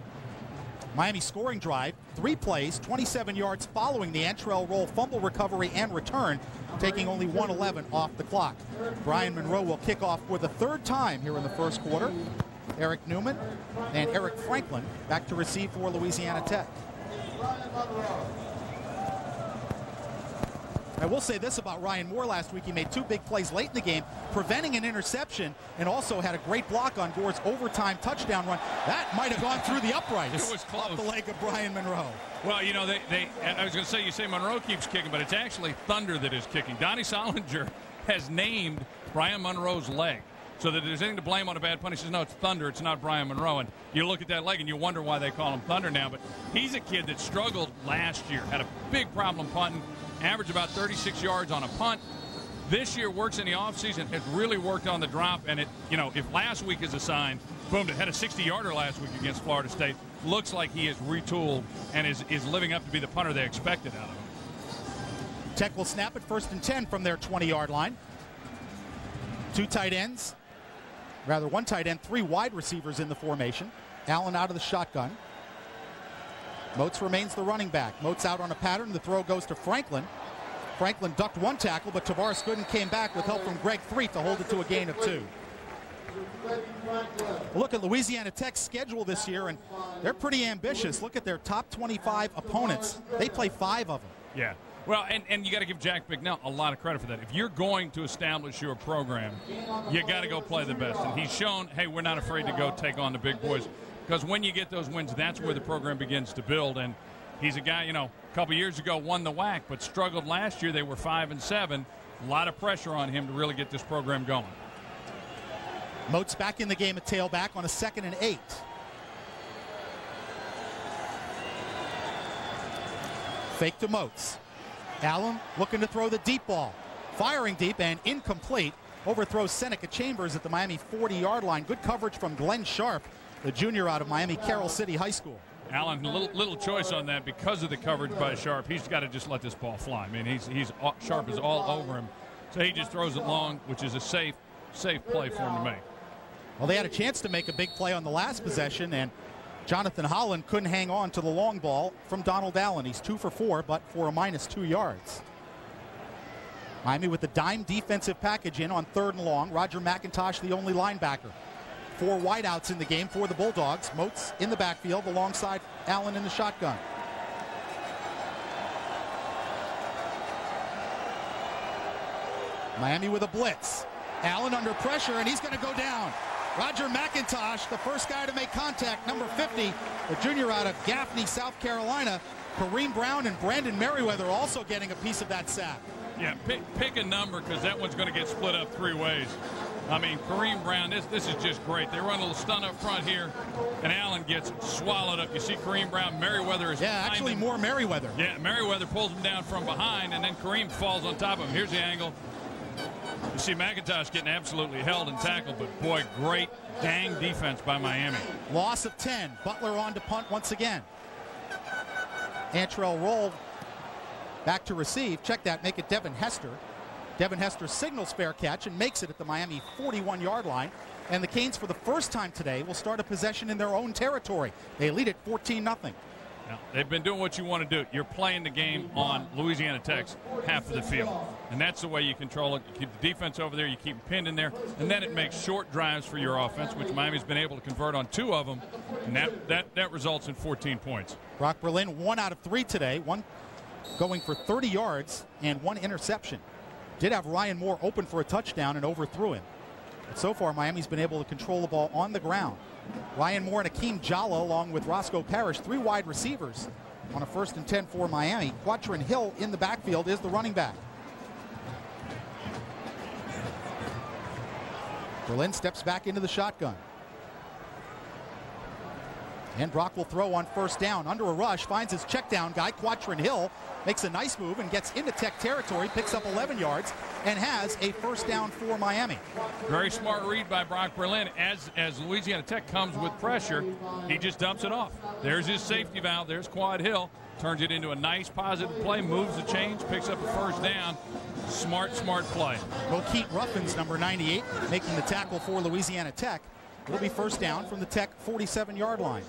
Miami scoring drive, 3 plays, 27 yards following the Antrell Roll fumble recovery and return, taking only 1:11 off the clock. Brian Monroe will kick off for the 3rd time here in the first quarter. Eric Newman and Eric Franklin back to receive for Louisiana Tech. I will say this about Ryan Moore last week. He made 2 big plays late in the game, preventing an interception, and also had a great block on Gore's overtime touchdown run. That might have gone through the uprights. It was close. Off the leg of Brian Monroe. Well, you know, I was going to say, you say Monroe keeps kicking, but it's actually Thunder that is kicking. Donnie Solinger has named Brian Monroe's leg. So that there's anything to blame on a bad punt, he says, no, it's Thunder, it's not Brian Monroe. And you look at that leg and you wonder why they call him Thunder now. But he's a kid that struggled last year, had a big problem punting, averaged about 36 yards on a punt. This year works in the offseason, has really worked on the drop. And, if last week is a sign, boom, it had a 60-yarder last week against Florida State. Looks like he is retooled and is living up to be the punter they expected out of him. Tech will snap it 1st and 10 from their 20-yard line. 2 tight ends. Rather, 1 tight end, 3 wide receivers in the formation. Allen out of the shotgun. Moats remains the running back. Moats out on a pattern. The throw goes to Franklin. Franklin ducked 1 tackle, but Tavares Gooden came back with help from Greg Threet to hold it to a gain of 2. Look at Louisiana Tech's schedule this year, and they're pretty ambitious. Look at their top 25 opponents. They play 5 of them. Yeah. Well, and you got to give Jack Bicknell a lot of credit for that. If you're going to establish your program, you got to go play the best. And he's shown, hey, we're not afraid to go take on the big boys. Because when you get those wins, that's where the program begins to build. And he's a guy, a couple years ago won the WAC, but struggled last year. They were 5-7. A lot of pressure on him to really get this program going. Moats back in the game at tailback on a 2nd and 8. Fake to Moats. Allen looking to throw the deep ball. Firing deep and incomplete. Overthrows Seneca Chambers at the Miami 40-yard line. Good coverage from Glenn Sharp, the junior out of Miami Carroll City High School. Allen, little choice on that because of the coverage by Sharp. He's got to just let this ball fly. I mean, Sharp is all over him. So he just throws it long, which is a safe play for him to make. Well, they had a chance to make a big play on the last possession, and Jonathan Holland couldn't hang on to the long ball from Donald Allen. He's 2 for 4, but for a -2 yards. Miami with the dime defensive package in on 3rd and long. Roger McIntosh, the only linebacker. 4 wideouts in the game for the Bulldogs. Moats in the backfield alongside Allen in the shotgun. Miami with a blitz. Allen under pressure, and he's going to go down. Roger McIntosh, the first guy to make contact, number 50, the junior out of Gaffney, South Carolina. Kareem Brown and Brandon Merriweather also getting a piece of that sack. Yeah, pick a number because that one's going to get split up 3 ways. I mean, Kareem Brown, this is just great. They run a little stun up front here, and Allen gets swallowed up. You see Kareem Brown, Merriweather is actually him. More Merriweather. Yeah, Merriweather pulls him down from behind, and then Kareem falls on top of him. Here's the angle. You see McIntosh getting absolutely held and tackled, but boy, great dang defense by Miami. Loss of 10. Butler on to punt once again. Antrell Roll back to receive. Check that, make it Devin Hester. Devin Hester signals fair catch and makes it at the Miami 41-yard line. And the Canes, for the first time today, will start a possession in their own territory. They lead it 14-0. Now, they've been doing what you want to do. You're playing the game on Louisiana Tech's half of the field. And that's the way you control it. You keep the defense over there. You keep them pinned in there. And then it makes short drives for your offense, which Miami's been able to convert on 2 of them. And that results in 14 points. Brock Berlin, 1 out of 3 today. 1 going for 30 yards and 1 interception. Did have Ryan Moore open for a touchdown and overthrew him. But so far, Miami's been able to control the ball on the ground. Ryan Moore and Akeem Jalla, along with Roscoe Parrish, 3 wide receivers on a 1st and 10 for Miami. Quatrin Hill in the backfield is the running back. Berlin steps back into the shotgun. And Brock will throw on 1st down. Under a rush, finds his check down guy, Quatrin Hill, makes a nice move and gets into Tech territory, picks up 11 yards, and has a 1st down for Miami. Very smart read by Brock Berlin. As Louisiana Tech comes with pressure, he just dumps it off. There's his safety valve. There's Quad Hill. Turns it into a nice positive play, moves the chains, picks up a 1st down. Smart play. Roquette Ruffins, number 98, making the tackle for Louisiana Tech. It'll be 1st down from the Tech 47-yard line.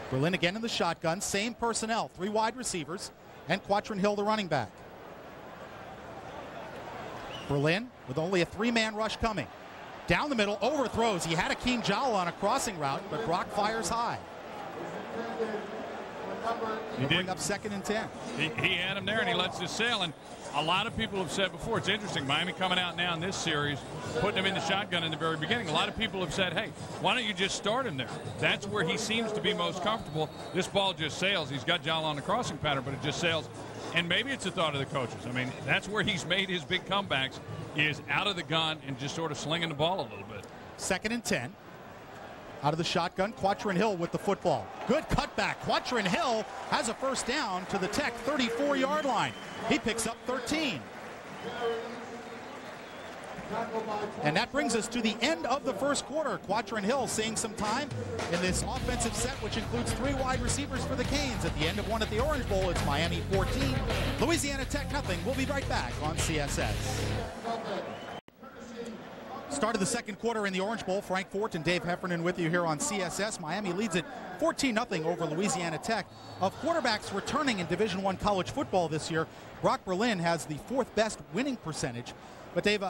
Berlin again in the shotgun. Same personnel. 3 wide receivers. And Quatrin Hill, the running back. Berlin with only a 3-man rush coming. Down the middle, overthrows. He had Akeem Jalla on a crossing route, but Brock fires high. He did bring up 2nd and 10. He had him there, and he lets this sail. And a lot of people have said before, it's interesting, Miami coming out now in this series, putting him in the shotgun in the very beginning. A lot of people have said, hey, why don't you just start him there? That's where he seems to be most comfortable. This ball just sails. He's got Jalla on the crossing pattern, but it just sails. And maybe it's a thought of the coaches. I mean, that's where he's made his big comebacks, is out of the gun and just sort of slinging the ball a little bit. 2nd and 10. Out of the shotgun, Quatrin Hill with the football. Good cutback. Quatrin Hill has a 1st down to the Tech 34-yard line. He picks up 13. And that brings us to the end of the 1st quarter. Quatrin Hill seeing some time in this offensive set, which includes 3 wide receivers for the Canes. At the end of 1 at the Orange Bowl, it's Miami 14, Louisiana Tech nothing. We'll be right back on CSS. Start of the 2nd quarter in the Orange Bowl. Frank Fort and Dave Heffernan with you here on CSS. Miami leads it 14-0 over Louisiana Tech. Of quarterbacks returning in Division I college football this year, Brock Berlin has the 4th best winning percentage. But Dave,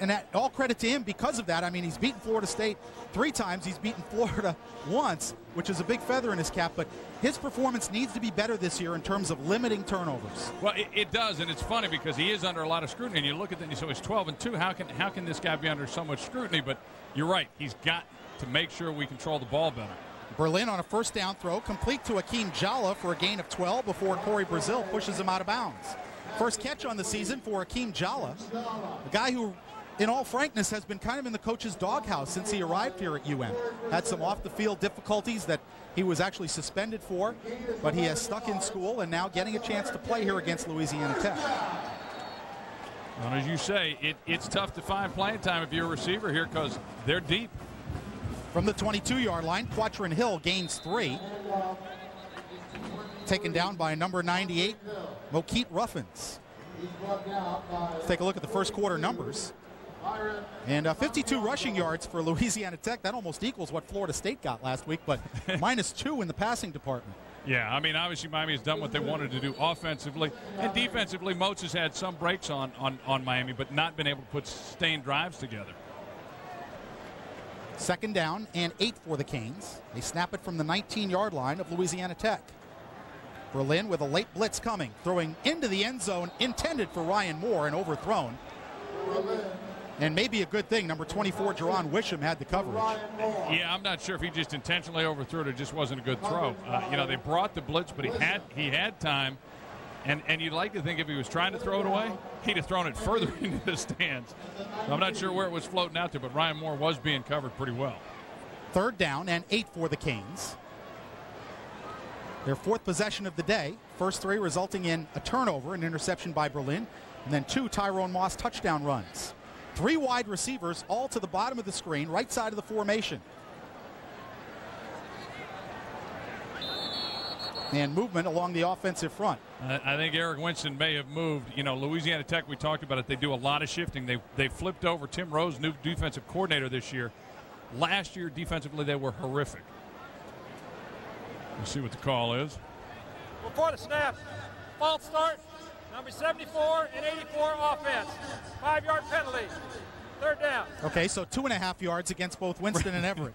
and that, all credit to him because of that. I mean, he's beaten Florida State 3 times. He's beaten Florida once, which is a big feather in his cap. But his performance needs to be better this year in terms of limiting turnovers. Well, it does, and it's funny because he is under a lot of scrutiny. And you look at that and you say, he's 12-2. How can this guy be under so much scrutiny? But you're right. He's got to make sure we control the ball better. Berlin on a 1st down throw, complete to Akeem Jalla for a gain of 12 before Corey Brazil pushes him out of bounds. First catch on the season for Akeem Jalla, a guy who in all frankness, has been kind of in the coach's doghouse since he arrived here at UM. Had some off-the-field difficulties that he was actually suspended for, but he has stuck in school and now getting a chance to play here against Louisiana Tech. Well, as you say, it's tough to find playing time if you're a receiver here because they're deep. From the 22-yard line, Quatrin Hill gains 3. Taken down by number 98, Mokeet Ruffins. Let's take a look at the first quarter numbers. And 52 rushing yards for Louisiana Tech. That almost equals what Florida State got last week, but -2 in the passing department. Yeah, I mean, obviously Miami has done what they wanted to do offensively. And defensively, Moats has had some breaks on Miami, but not been able to put sustained drives together. Second down and 8 for the Canes. They snap it from the 19-yard line of Louisiana Tech. Berlin with a late blitz coming, throwing into the end zone, intended for Ryan Moore and overthrown. And maybe a good thing, number 24, Jerron Wisham, had the coverage. Yeah, I'm not sure if he just intentionally overthrew it or just wasn't a good throw. You know, they brought the blitz, but he had time. And you'd like to think if he was trying to throw it away, he'd have thrown it further into the stands. So I'm not sure where it was floating out to, but Ryan Moore was being covered pretty well. Third down and 8 for the Canes. Their 4th possession of the day. First 3 resulting in a turnover, an interception by Berlin, and then 2 Tyrone Moss touchdown runs. 3 wide receivers, all to the bottom of the screen, right side of the formation. And movement along the offensive front. I think Eric Winston may have moved. You know, Louisiana Tech, we talked about it, they do a lot of shifting. They flipped over Tim Rose, new defensive coordinator this year. Last year, defensively, they were horrific. We'll see what the call is. Before the snap, false start, number 74 and 84 offense. 5-yard penalty. Third down. Okay, so 2.5 yards against both Winston and Everett.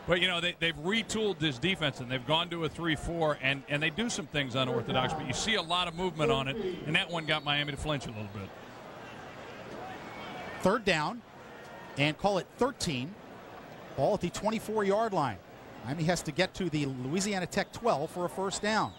But, you know, they've retooled this defense, and they've gone to a 3-4, and they do some things unorthodox, but you see a lot of movement on it, and that one got Miami to flinch a little bit. Third down, and call it 13. Ball at the 24-yard line. Miami has to get to the Louisiana Tech 12 for a first down.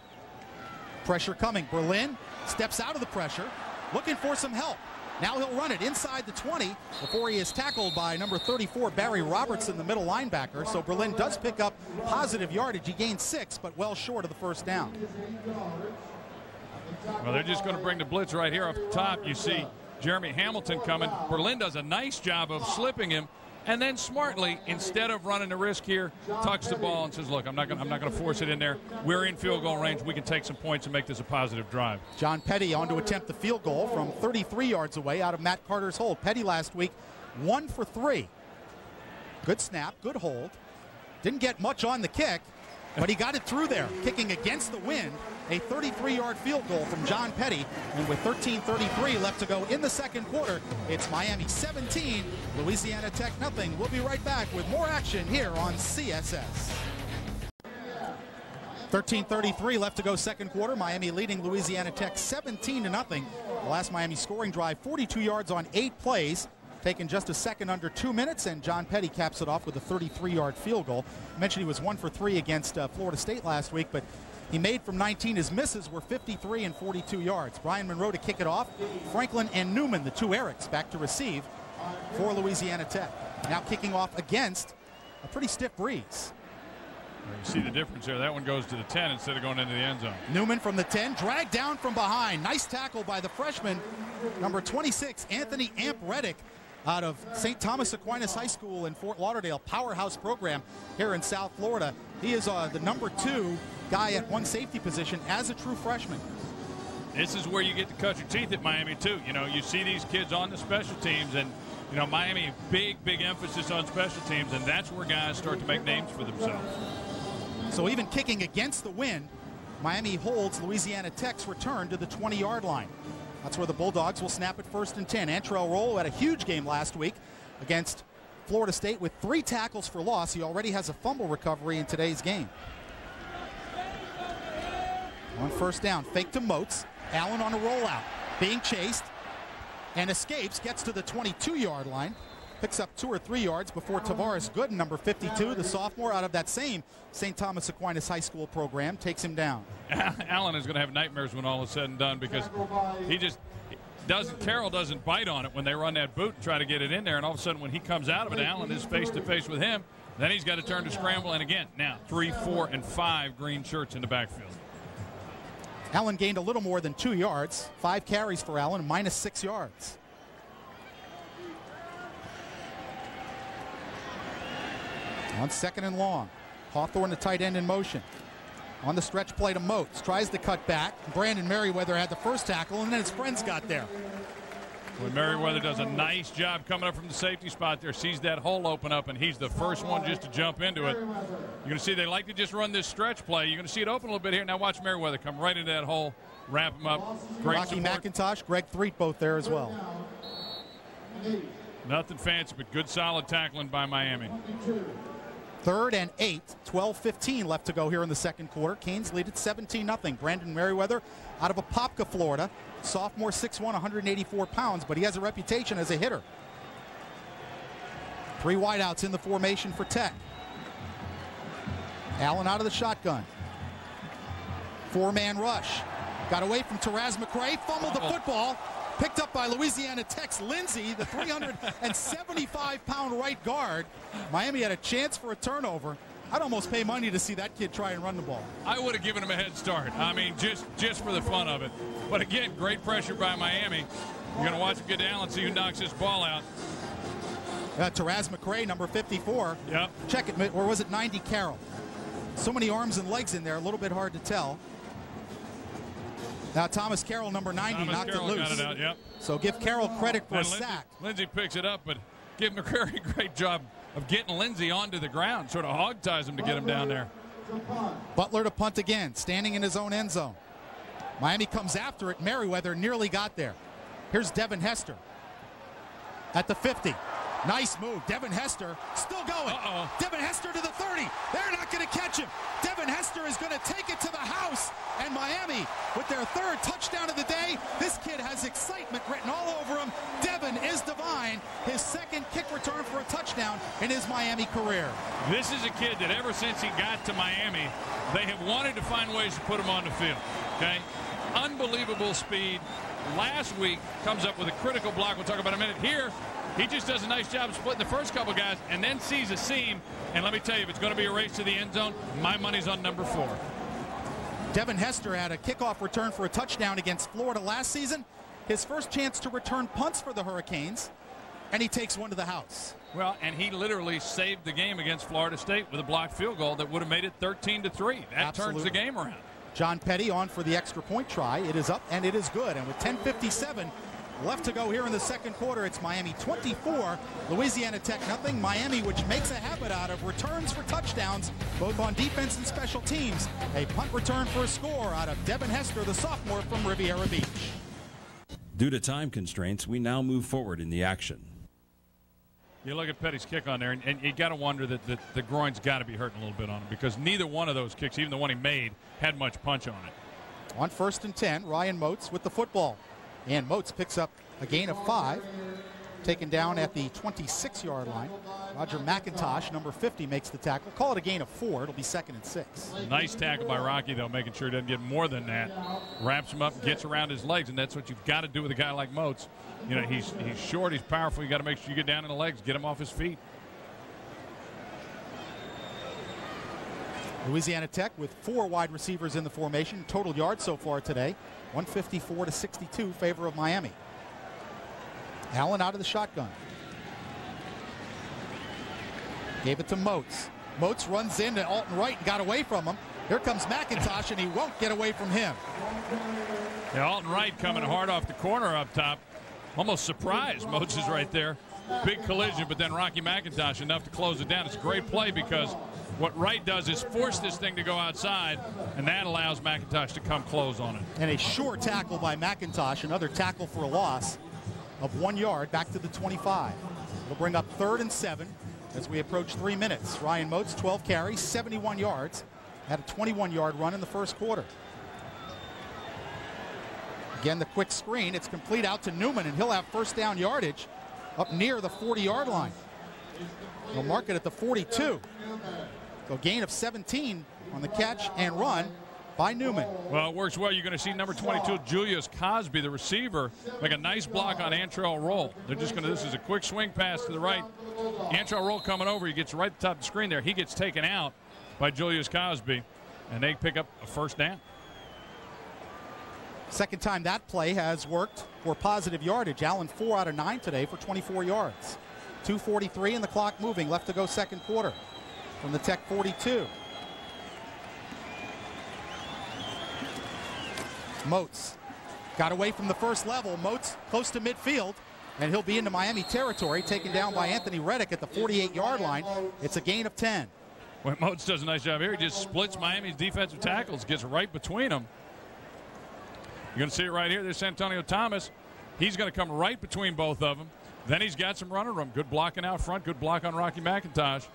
Pressure coming. Berlin steps out of the pressure, looking for some help. Now he'll run it inside the 20 before he is tackled by number 34, Barry Robertson, the middle linebacker. So Berlin does pick up positive yardage. He gains 6, but well short of the first down. Well, they're just going to bring the blitz right here off the top. You see Jeremy Hamilton coming. Berlin does a nice job of slipping him. And then smartly, instead of running the risk here, tucks the ball and says, look, I'm not going to force it in there. We're in field goal range. We can take some points and make this a positive drive. John Petty on to attempt the field goal from 33 yards away out of Matt Carter's hold. Petty last week, 1 for 3. Good snap, good hold. Didn't get much on the kick, but he got it through there, kicking against the wind. A 33-yard field goal from John Petty. And with 13:33 left to go in the second quarter, it's Miami 17, Louisiana Tech nothing. We'll be right back with more action here on CSS. 13:33 left to go second quarter. Miami leading Louisiana Tech 17-0. The last Miami scoring drive, 42 yards on 8 plays. Taken just a second under 2 minutes, and John Petty caps it off with a 33-yard field goal. I mentioned he was 1 for 3 against Florida State last week, but he made from 19. His misses were 53 and 42 yards. Brian Monroe to kick it off. Franklin and Newman, the 2 Erics, back to receive for Louisiana Tech. Now kicking off against a pretty stiff breeze. You see the difference there. That one goes to the 10 instead of going into the end zone. Newman from the 10, dragged down from behind. Nice tackle by the freshman, number 26, Anthony Amp Reddick, out of St. Thomas Aquinas High School in Fort Lauderdale, powerhouse program here in South Florida. He is the number 2 guy at one safety position as a true freshman. This is where you get to cut your teeth at Miami, too. You know, you see these kids on the special teams, and, you know, Miami, big emphasis on special teams, and that's where guys start to make names for themselves. So even kicking against the wind, Miami holds Louisiana Tech's return to the 20-yard line. That's where the Bulldogs will snap it 1st and 10. Antrell Roll had a huge game last week against Florida State with 3 tackles for loss. He already has a fumble recovery in today's game. On first down, fake to Moats. Allen on a rollout, being chased and escapes, gets to the 22-yard line. Picks up 2 or 3 yards before Tavares Gooden, number 52, the sophomore out of that same St. Thomas Aquinas High School program, takes him down. Allen is going to have nightmares when all is said and done, because Carroll doesn't bite on it when they run that boot and try to get it in there, and all of a sudden when he comes out of it, Allen is face-to-face with him. Then he's got to turn to scramble, and again, now 3, 4, and 5 green shirts in the backfield. Allen gained a little more than 2 yards. 5 carries for Allen, minus 6 yards. On second and long, Hawthorne, the tight end, in motion. On the stretch play to Moats, tries to cut back. Brandon Merriweather had the first tackle, and then his friends got there. Well, Merriweather does a nice job coming up from the safety spot there, sees that hole open up, and he's the first one just to jump into it. You're going to see they like to just run this stretch play. You're going to see it open a little bit here. Now watch Merriweather come right into that hole, wrap him up. Great Rocky support. McIntosh, Greg Threet both there as well. Nothing fancy, but good solid tackling by Miami. 3rd and 8, 12:15 left to go here in the second quarter. Canes lead at 17-0. Brandon Merriweather out of Apopka, Florida. Sophomore, 6'1", 184 pounds, but he has a reputation as a hitter. 3 wideouts in the formation for Tech. Allen out of the shotgun. 4-man rush. Got away from Taraz McRae, fumbled the football. Picked up by Louisiana Tech's Lindsey, the 375-pound right guard. Miami had a chance for a turnover. I'd almost pay money to see that kid try and run the ball. I would have given him a head start. I mean, just for the fun of it. But again, great pressure by Miami. You're going to watch him get down and see who knocks this ball out. Taraz McRae, number 54. Yep. Check it, or was it 90 Carroll? So many arms and legs in there, a little bit hard to tell. Now Thomas Carroll, number 90, knocked it loose. Got it out, yep. So give Carroll credit for a sack. Lindsey picks it up, but give him a very great job of getting Lindsey onto the ground. Sort of hog ties him to get him down there. Butler to punt again, standing in his own end zone. Miami comes after it. Merriweather nearly got there. Here's Devin Hester at the 50. Nice move. Devin Hester still going. Devin Hester to the 30. They're not going to catch him. Devin Hester is going to take it to the house. And Miami, with their 3rd touchdown of the day, this kid has excitement written all over him. Devin is divine. His 2nd kick return for a touchdown in his Miami career. This is a kid that ever since he got to Miami, they have wanted to find ways to put him on the field. Okay? Unbelievable speed. Last week comes up with a critical block. We'll talk about in a minute. Here, he just does a nice job of splitting the first couple guys and then sees a seam. And let me tell you, if it's going to be a race to the end zone, my money's on number 4. Devin Hester had a kickoff return for a touchdown against Florida last season. His first chance to return punts for the Hurricanes, and he takes one to the house. Well, and he literally saved the game against Florida State with a blocked field goal that would have made it 13-3. That turns the game around. John Petty on for the extra point try. It is up, and it is good. And with 10:57 left to go here in the second quarter, it's Miami 24, Louisiana Tech nothing. Miami, which makes a habit out of returns for touchdowns, both on defense and special teams. A punt return for a score out of Devin Hester, the sophomore from Riviera Beach. Due to time constraints, we now move forward in the action. You look at Petty's kick on there, and you got to wonder that the groin's got to be hurting a little bit on him, because neither one of those kicks, even the one he made, had much punch on it. On 1st and 10, Ryan Moats with the football. And Moats picks up a gain of 5, taken down at the 26-yard line. Roger McIntosh, number 50, makes the tackle. Call it a gain of 4. It'll be 2nd and 6. Nice tackle by Rocky, though, making sure he doesn't get more than that. Wraps him up, gets around his legs, and that's what you've got to do with a guy like Moats. You know, he's short, he's powerful. You got to make sure you get down in the legs, get him off his feet. Louisiana Tech with 4 wide receivers in the formation. Total yards so far today, 154-62, favor of Miami. Allen out of the shotgun. Gave it to Moats. Moats runs into Alton Wright and got away from him. Here comes McIntosh, and he won't get away from him. Yeah, Alton Wright coming hard off the corner up top. Almost surprised. Moats is right there. Big collision, but then Rocky McIntosh enough to close it down. It's a great play because what Wright does is force this thing to go outside, and that allows McIntosh to come close on it. And a sure tackle by McIntosh, another tackle for a loss of 1 yard back to the 25. It'll bring up 3rd and 7 as we approach 3 minutes. Ryan Moats, 12 carries, 71 yards. Had a 21-yard run in the first quarter. Again, the quick screen. It's complete out to Newman, and he'll have first down yardage up near the 40-yard line. He'll mark it at the 42. So gain of 17 on the catch and run by Newman. Well, it works well. You're going to see number 22, Julius Cosby, the receiver, make a nice block on Antrell Roll. They're just going to, this is a quick swing pass to the right. Antrell Roll coming over. He gets right at the top of the screen there. He gets taken out by Julius Cosby, and they pick up a first down. Second time that play has worked for positive yardage. Allen 4 out of 9 today for 24 yards. 2:43 and the clock moving. Left to go second quarter from the Tech 42. Moats got away from the first level. Moats close to midfield, and he'll be into Miami territory, taken down by Anthony Reddick at the 48-yard line. It's a gain of 10. Well, Moats does a nice job here. He just splits Miami's defensive tackles, gets right between them. You're going to see it right here. There's Antonio Thomas. He's going to come right between both of them. Then he's got some running room. Good blocking out front. Good block on Rocky McIntosh.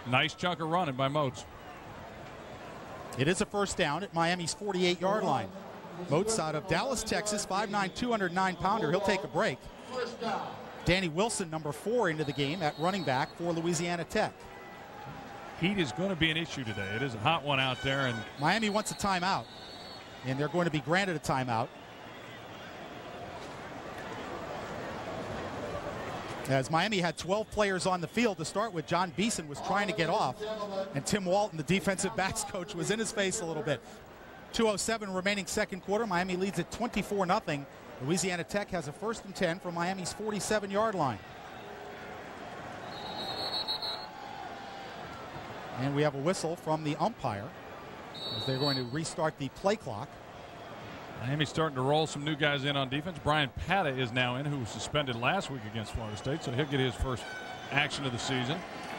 Nice chunk of running by Moats. It is a first down at Miami's 48-yard line. Moats out of Dallas, Texas, 5'9", 209-pounder. He'll take a break. Danny Wilson, number 4, into the game at running back for Louisiana Tech. Heat is going to be an issue today. It is a hot one out there. And Miami wants a timeout, and they're going to be granted a timeout. As Miami had 12 players on the field to start with, John Beeson was trying to get off, and Tim Walton, the defensive backs coach, was in his face a little bit. 2:07 remaining second quarter. Miami leads at 24-0. Louisiana Tech has a 1st and 10 from Miami's 47-yard line. And we have a whistle from the umpire as they're going to restart the play clock. Miami's starting to roll some new guys in on defense. Brian Pata is now in, who was suspended last week against Florida State, so he'll get his first action of the season.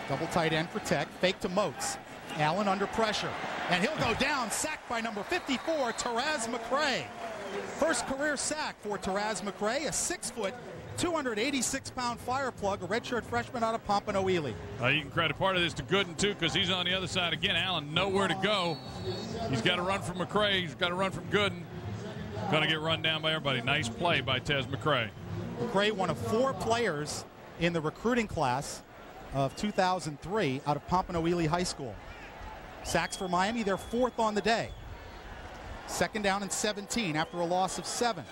Double tight end for Tech. Fake to Moats. Allen under pressure. And he'll go down, sacked by number 54, Taraz McCray. First career sack for Taraz McCray, a 6-foot, 286-pound fire plug, a redshirt freshman out of Pompano Ely. You can credit part of this to Gooden, too, because he's on the other side. Again, Allen, nowhere to go. He's got to run from McCray. He's got to run from Gooden. Going to get run down by everybody. Nice play by Tez McCray. McCray, one of 4 players in the recruiting class of 2003 out of Pompano Ely High School. Sacks for Miami, they're 4th on the day. Second down and 17 after a loss of 7.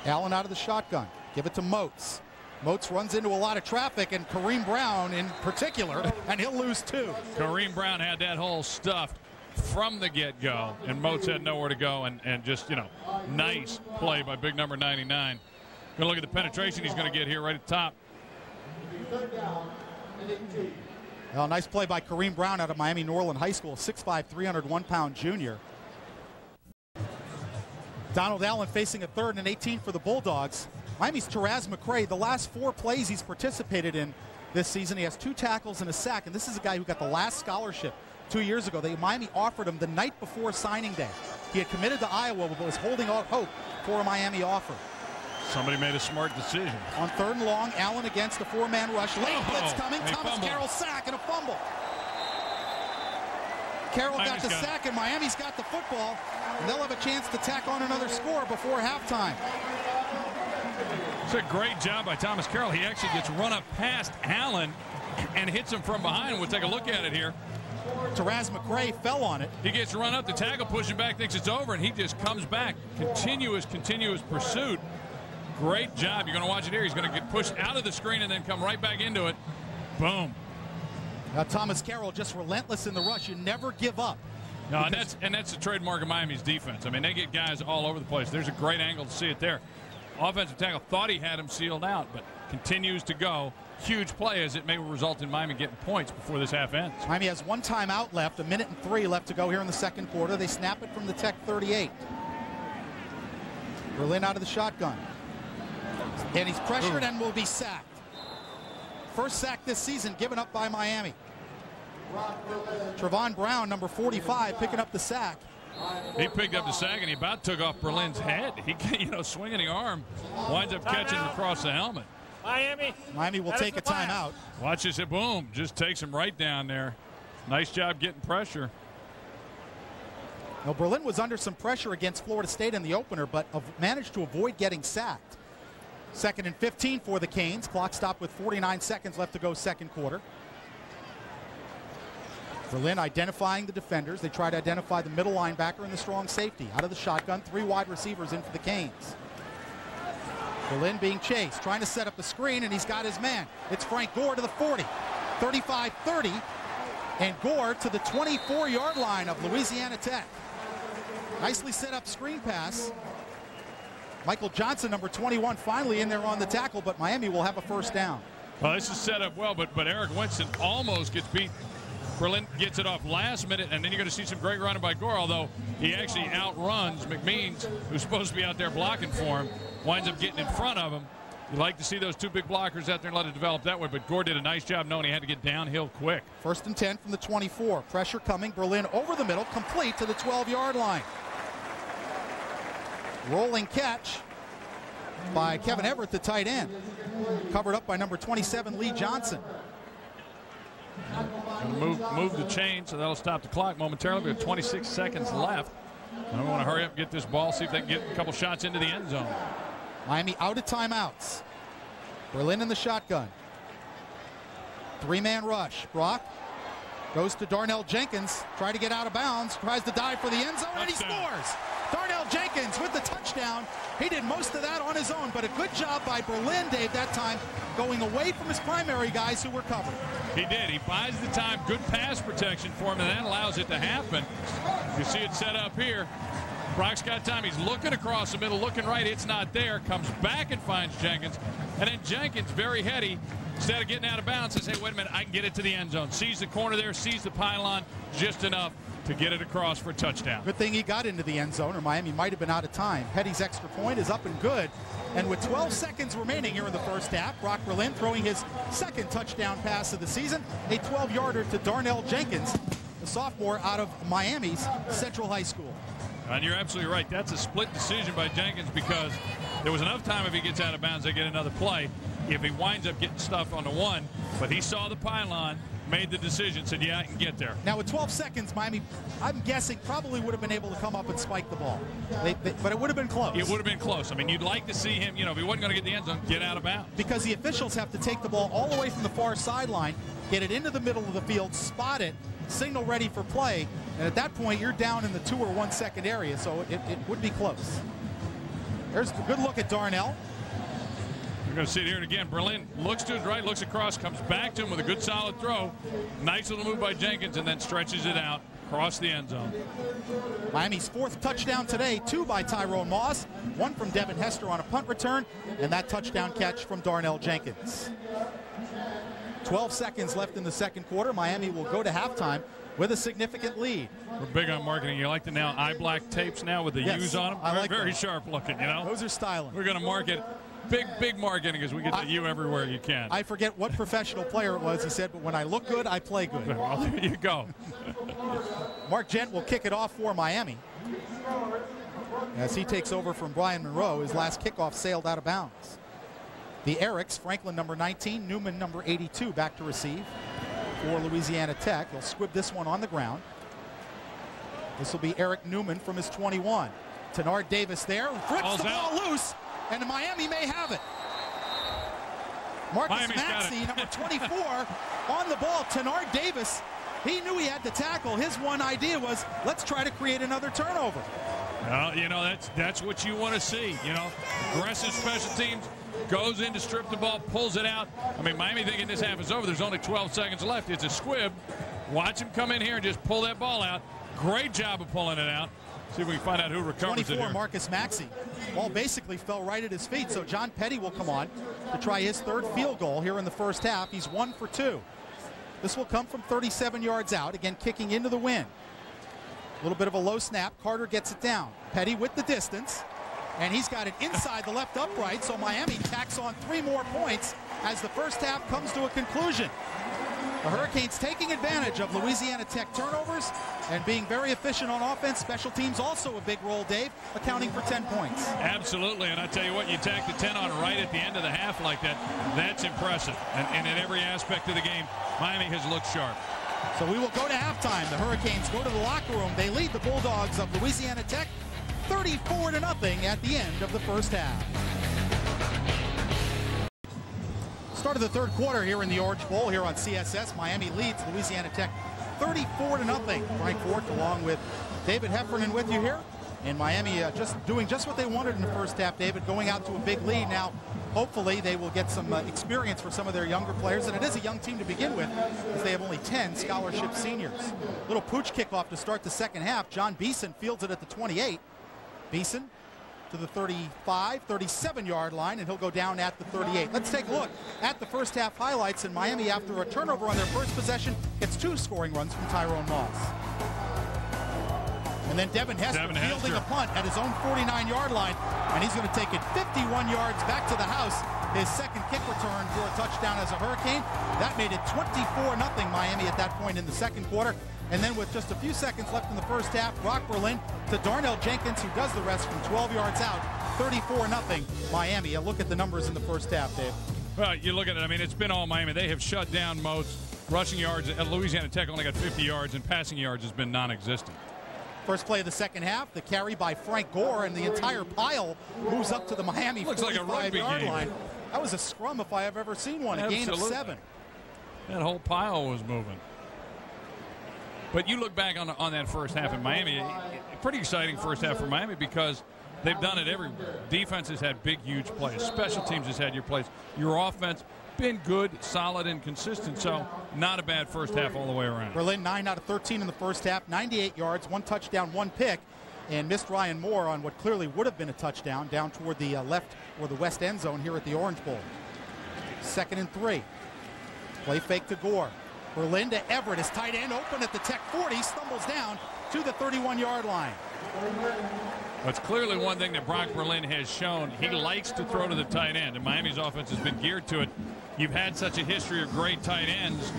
Allen out of the shotgun. Give it to Moats. Moats runs into a lot of traffic, and Kareem Brown in particular, and he'll lose 2. Kareem Brown had that hole stuffed from the get-go, and Moats had nowhere to go, and just, you know, nice play by big number 99. Gonna look at the penetration he's going to get here right at the top. Well, nice play by Kareem Brown out of Miami Norland High School, 6'5", 301-pound junior. Donald Allen facing a 3rd and 18 for the Bulldogs. Miami's Taraz McCray, the last 4 plays he's participated in this season, he has 2 tackles and a sack, and this is a guy who got the last scholarship 2 years ago. Miami offered him the night before signing day. He had committed to Iowa but was holding out hope for a Miami offer. Somebody made a smart decision. On 3rd and long, Allen against the 4-man rush. Late blitz coming. Thomas Carroll sack and a fumble. Carroll got the sack, and Miami's got the football, and they'll have a chance to tack on another score before halftime. It's a great job by Thomas Carroll. He actually gets run up past Allen and hits him from behind. We'll take a look at it here. Taraz McCray fell on it. He gets run up, the tackle pushing back, thinks it's over, and he just comes back. Continuous pursuit. Great job. You're going to watch it here. He's going to get pushed out of the screen and then come right back into it. Boom. Thomas Carroll just relentless in the rush. You never give up. No, and that's the trademark of Miami's defense. I mean, they get guys all over the place. There's a great angle to see it there. Offensive tackle thought he had him sealed out, but continues to go. Huge play as it may result in Miami getting points before this half ends. Miami has 1 timeout left, 1:03 left to go here in the second quarter. They snap it from the Tech 38. Berlin out of the shotgun. And he's pressured and will be sacked. First sack this season given up by Miami. Trevon Brown, number 45, picking up the sack. He picked up the sack and he about took off Berlin's head. He, swinging the arm, winds up catching him across the helmet. Miami will take a timeout. Watch this, boom, just takes him right down there. Nice job getting pressure. Now, Berlin was under some pressure against Florida State in the opener, but managed to avoid getting sacked. 2nd and 15 for the Canes. Clock stopped with 49 seconds left to go second quarter. Berlin identifying the defenders. They try to identify the middle linebacker and the strong safety. Out of the shotgun, 3 wide receivers in for the Canes. Berlin being chased, trying to set up the screen, and he's got his man. It's Frank Gore to the 40, 35-30, and Gore to the 24-yard line of Louisiana Tech. Nicely set up screen pass. Michael Johnson, number 21, finally in there on the tackle, but Miami will have a first down. Well, this is set up well, but Eric Winston almost gets beat. Berlin gets it off last minute, and then you're going to see some great running by Gore, although he actually outruns McMeans, who's supposed to be out there blocking for him, winds up getting in front of him. You like to see those 2 big blockers out there and let it develop that way, but Gore did a nice job knowing he had to get downhill quick. 1st and 10 from the 24. Pressure coming. Berlin over the middle, complete to the 12-yard line. Rolling catch by Kevin Everett, the tight end. Covered up by number 27, Lee Johnson. Move the chain, so that'll stop the clock momentarily. We have 26 seconds left. I want to hurry up and get this ball, see if they can get a couple shots into the end zone. Miami out of timeouts. Berlin in the shotgun. 3-man rush. Brock goes to Darnell Jenkins. Try to get out of bounds. Tries to dive for the end zone, and he scores. Darnell Jenkins with the touchdown. He did most of that on his own, but a good job by Berlin, Dave, that time, going away from his primary guys who were covered. He did. He buys the time. Good pass protection for him, and that allows it to happen. You see it set up here. Brock's got time. He's looking across the middle, looking right. It's not there. Comes back and finds Jenkins. And then Jenkins, very heady, instead of getting out of bounds, says, hey, wait a minute, I can get it to the end zone. Sees the corner there, sees the pylon just enough to get it across for a touchdown. Good thing he got into the end zone, or Miami might have been out of time. Petty's extra point is up and good. And with 12 seconds remaining here in the first half, Brock Berlin throwing his 2nd touchdown pass of the season, a 12-yarder to Darnell Jenkins, the sophomore out of Miami's Central High School. And you're absolutely right. That's a split decision by Jenkins because there was enough time if he gets out of bounds, they get another play. If he winds up getting stuff on the 1, but he saw the pylon, made the decision, said, yeah, I can get there. Now, with 12 seconds, Miami, I'm guessing, probably would have been able to come up and spike the ball. But it would have been close. It would have been close. I mean, you'd like to see him, if he wasn't going to get the end zone, get out of bounds. Because the officials have to take the ball all the way from the far sideline, get it into the middle of the field, spot it, signal ready for play, and at that point, you're down in the 2 or 1 second area, so it would be close. There's a good look at Darnell. We're going to see it here again. Berlin looks to his right, looks across, comes back to him with a good solid throw. Nice little move by Jenkins, and then stretches it out across the end zone. Miami's 4th touchdown today, 2 by Tyrone Moss, 1 from Devin Hester on a punt return, and that touchdown catch from Darnell Jenkins. 12 seconds left in the 2nd quarter. Miami will go to halftime with a significant lead. We're big on marketing. You like the now eye black tapes now with the U's on them? I like very those. Sharp looking, Those are styling. We're going to market. Big marketing as we get the U everywhere you can. I forget what professional player it was. He said, but when I look good, I play good. Well, there you go. Mark Gent will kick it off for Miami as he takes over from Brian Monroe. His last kickoff sailed out of bounds. The Ericks, Franklin number 19, Newman number 82 back to receive for Louisiana Tech. He'll squib this one on the ground. This will be Eric Newman from his 21. Tenard Davis there, flips the ball loose, and Miami may have it. Marcus Maxey, number 24, on the ball. Tenard Davis, he knew he had to tackle. His one idea was, let's try to create another turnover. Well, that's what you want to see. Aggressive special teams, goes in to strip the ball, pulls it out. I mean, Miami thinking this half is over. There's only 12 seconds left. It's a squib. Watch him come in here and just pull that ball out. Great job of pulling it out. See if we can find out who recovers it 24, here. Marcus Maxey. Ball basically fell right at his feet, so John Petty will come on to try his 3rd field goal here in the first half. He's 1 for 2. This will come from 37 yards out, again kicking into the wind. A little bit of a low snap. Carter gets it down. Petty with the distance, and he's got it inside the left upright, so Miami tacks on 3 more points as the first half comes to a conclusion. The Hurricanes taking advantage of Louisiana Tech turnovers and being very efficient on offense. Special teams also a big role, Dave, accounting for 10 points. Absolutely, and I tell you what, you tack the 10 on right at the end of the half like that, that's impressive. And in every aspect of the game, Miami has looked sharp. So we will go to halftime. The Hurricanes go to the locker room. They lead the Bulldogs of Louisiana Tech 34-0 at the end of the first half. Start of the 3rd quarter here in the Orange Bowl here on CSS. Miami leads Louisiana Tech 34-0. Frank Fork along with David Heffernan with you here. And Miami just doing what they wanted in the first half, David, going out to a big lead. Now, hopefully they will get some experience for some of their younger players. And it is a young team to begin with, as they have only 10 scholarship seniors. Little pooch kickoff to start the second half. John Beeson fields it at the 28. Beeson to the 35, 37-yard line, and he'll go down at the 38. Let's take a look at the first half highlights. And Miami, after a turnover on their first possession, gets 2 scoring runs from Tyrone Moss. And then Devin Hester fielding a punt at his own 49-yard line, and he's going to take it 51 yards back to the house. His second kick return for a touchdown as a Hurricane. That made it 24-0 Miami at that point in the second quarter. And then with just a few seconds left in the first half, Brock Berlin to Darnell Jenkins, who does the rest from 12 yards out. 34-0 Miami. A look at the numbers in the first half, Dave. Well, you look at it. I mean, it's been all Miami. They have shut down most. Rushing yards at Louisiana Tech only got 50 yards, and passing yards has been non-existent. First play of the second half, the carry by Frank Gore, and the entire pile moves up to the Miami 45-yard line. That was a scrum if I have ever seen one, a gain of 7. That whole pile was moving. But you look back on that first half in Miami, pretty exciting first half for Miami because they've done it everywhere. Defense has had big, huge plays. Special teams has had your plays. Your offense been good, solid, and consistent. So not a bad first half all the way around. Berlin 9 out of 13 in the first half, 98 yards, 1 touchdown, 1 pick, and missed Ryan Moore on what clearly would have been a touchdown down toward the left or the west end zone here at the Orange Bowl. 2nd and 3. Play fake to Gore. Berlin to Everett, his tight end open at the Tech 40, stumbles down to the 31-yard line. That's clearly one thing that Brock Berlin has shown. He likes to throw to the tight end, and Miami's offense has been geared to it. You've had such a history of great tight ends,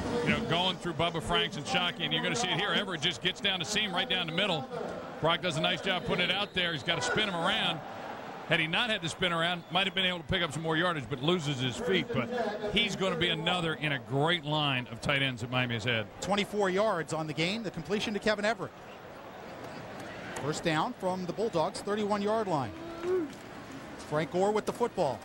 going through Bubba Franks and Shockey, and you're going to see it here. Everett just gets down the seam right down the middle. Brock does a nice job putting it out there. He's got to spin him around. Had he not had to spin around, might have been able to pick up some more yardage, but loses his feet. But he's going to be another in a great line of tight ends that Miami has had. 24 yards on the gain, the completion to Kevin Everett. First down from the Bulldogs, 31-yard line. Frank Gore with the football.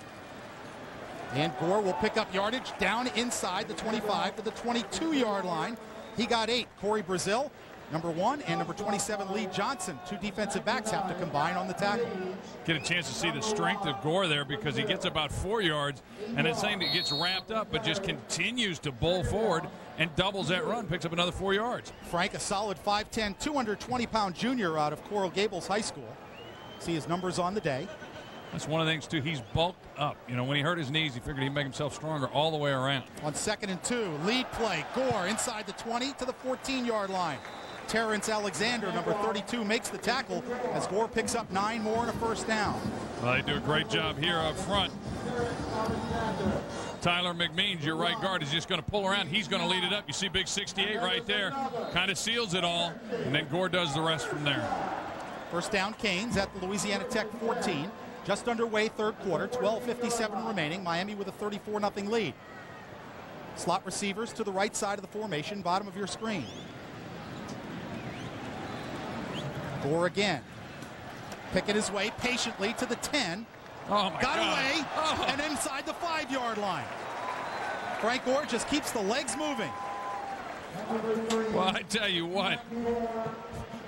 And Gore will pick up yardage down inside the 25 to the 22-yard line. He got 8. Corey Brazil, number 1, and number 27, Lee Johnson. 2 defensive backs have to combine on the tackle. Get a chance to see the strength of Gore there because he gets about 4 yards, and it's saying that gets wrapped up but just continues to bowl forward and doubles that run, picks up another 4 yards. Frank, a solid 5'10", 220-pound junior out of Coral Gables High School. See his numbers on the day. That's one of the things, too. He's bulked up. When he hurt his knees, he figured he'd make himself stronger all the way around. On 2nd and 2, lead play. Gore inside the 20 to the 14-yard line. Terrence Alexander, number 32, makes the tackle as Gore picks up 9 more and a first down. Well, they do a great job here up front. Tyler McMeans, your right guard, is just going to pull around. He's going to lead it up. You see big 68 right there. Kind of seals it all. And then Gore does the rest from there. First down, Canes at the Louisiana Tech 14. Just underway, third quarter, 12:57 remaining. Miami with a 34-0 lead. Slot receivers to the right side of the formation, bottom of your screen. Gore again. Picking his way patiently to the 10. Oh my Got God. away, Oh. and inside the 5-yard line. Frank Gore just keeps the legs moving. Well, I tell you what,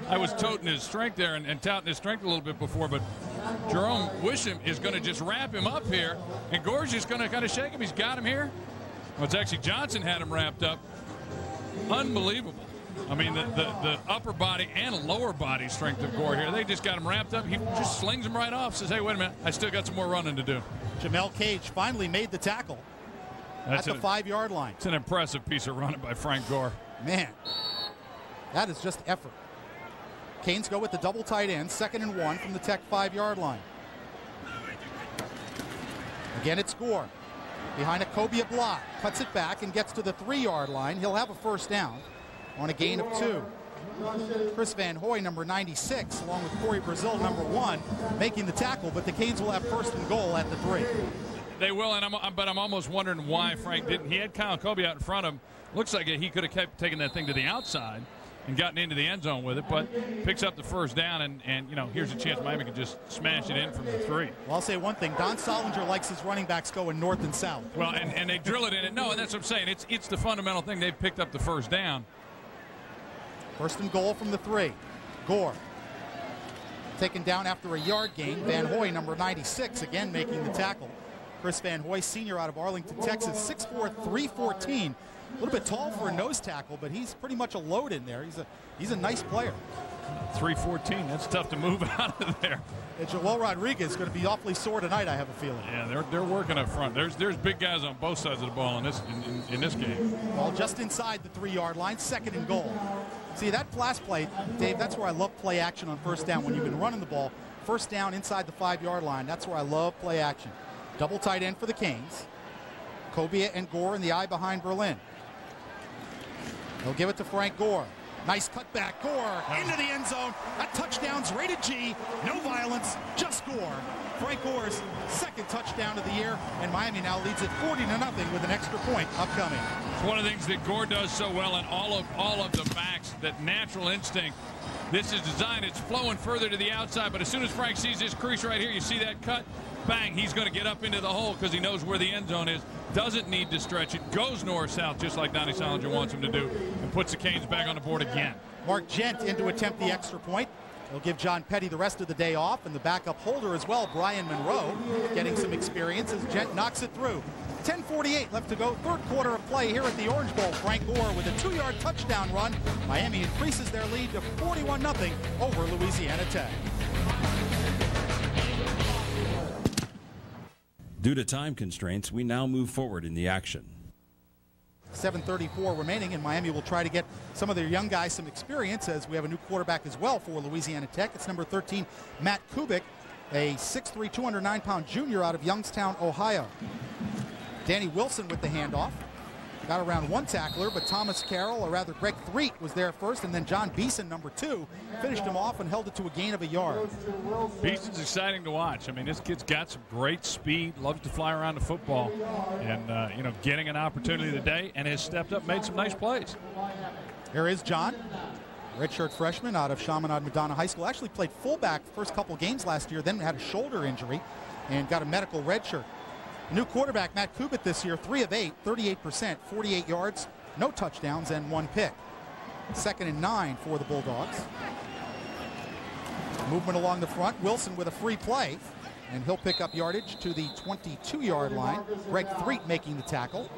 I was toting his strength there and touting his strength a little bit before, but Jerome Wisham is going to just wrap him up here, and Gore's just going to kind of shake him. He's got him here. Well, it's actually Johnson had him wrapped up. Unbelievable. I mean, the upper body and lower body strength of Gore here. They just got him wrapped up. He just slings him right off, says, hey, wait a minute, I still got some more running to do. Jamel Cage finally made the tackle at the 5-yard line. It's an impressive piece of running by Frank Gore. Man, that is just effort. Canes go with the double tight end, 2nd and 1 from the Tech 5-yard line. Again, it's Gore. Behind a Cobia block, cuts it back and gets to the 3-yard line. He'll have a first down on a gain of 2. Chris Van Hoy, number 96, along with Corey Brazil, number 1, making the tackle, but the Canes will have first and goal at the 3. They will, but I'm almost wondering why Frank didn't. He had Kyle Cobia out in front of him. Looks like he could have kept taking that thing to the outside and gotten into the end zone with it, but picks up the first down, and here's a chance Miami can just smash it in from the 3. Well, I'll say one thing. Don Solinger likes his running backs going north and south. Well, and they drill it in it. No, and that's what I'm saying. It's the fundamental thing. They've picked up the first down. First and goal from the 3. Gore taken down after a yard gain. Van Hoy, number 96, again making the tackle. Chris Van Hoy, senior out of Arlington, Texas, 6'4", 314. A little bit tall for a nose tackle, but he's pretty much a load in there. He's a nice player. 314, that's tough to move out of there. And Joel Rodriguez is going to be awfully sore tonight, I have a feeling. Yeah, they're working up front. There's big guys on both sides of the ball in this game. Ball just inside the 3-yard line, second and goal. See, that blast play, Dave, that's where I love play action on first down. When you've been running the ball, first down inside the 5-yard line, that's where I love play action. Double tight end for the Canes. Kobia and Gore in the eye behind Berlin. They'll give it to Frank Gore. Nice cutback. Gore into the end zone. That touchdown's rated G. No violence, just Gore. Frank Gore's second touchdown of the year, and Miami now leads it 40-0 with an extra point upcoming. It's one of the things that Gore does so well, and all of the backs, that natural instinct. This is designed, it's flowing further to the outside, but as soon as Frank sees this crease right here, you see that cut, bang, he's going to get up into the hole because he knows where the end zone is. Doesn't need to stretch it, goes north-south just like Donnie Solinger wants him to do, and puts the Canes back on the board again. Mark Gent in to attempt the extra point. He'll give John Petty the rest of the day off, and the backup holder as well, Brian Monroe, getting some experience as Gent knocks it through. 10:48 left to go, third quarter of play here at the Orange Bowl. Frank Gore with a 2-yard touchdown run. Miami increases their lead to 41-0 over Louisiana Tech. Due to time constraints, we now move forward in the action. 7:34 remaining, and Miami will try to get some of their young guys some experience, as we have a new quarterback as well for Louisiana Tech. It's number 13, Matt Kubik, a 6'3", 209-pound junior out of Youngstown, Ohio. Danny Wilson with the handoff. Got around one tackler, but Thomas Carroll, or rather Greg Threet, was there first, and then John Beeson, number 2, finished him off and held it to a gain of a yard. Beeson's exciting to watch. I mean, this kid's got some great speed, loves to fly around the football, and, you know, getting an opportunity today, and has stepped up, made some nice plays. Here is John, redshirt freshman out of Chaminade Madonna High School. Actually played fullback the first couple games last year, then had a shoulder injury and got a medical redshirt. New quarterback Matt Kubik this year, 3 of 8, 38%, 48 yards, no touchdowns, and 1 pick. 2nd and 9 for the Bulldogs. Movement along the front. Wilson with a free play, and he'll pick up yardage to the 22-yard line. Greg Threet making the tackle.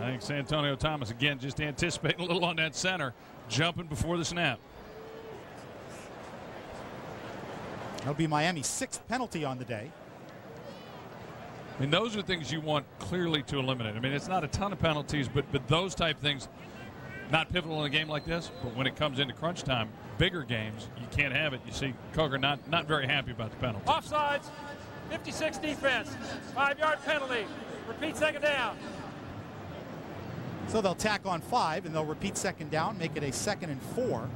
I think Santonio Thomas, again, just anticipating a little on that center, jumping before the snap. That'll be Miami's 6th penalty on the day. I mean, those are things you want clearly to eliminate. I mean, it's not a ton of penalties, but those type things, not pivotal in a game like this. But when it comes into crunch time, bigger games, you can't have it. You see Coker not very happy about the penalty. Offsides, 56 defense, 5-yard penalty. Repeat second down. So they'll tack on 5, and they'll repeat second down, make it a 2nd and 4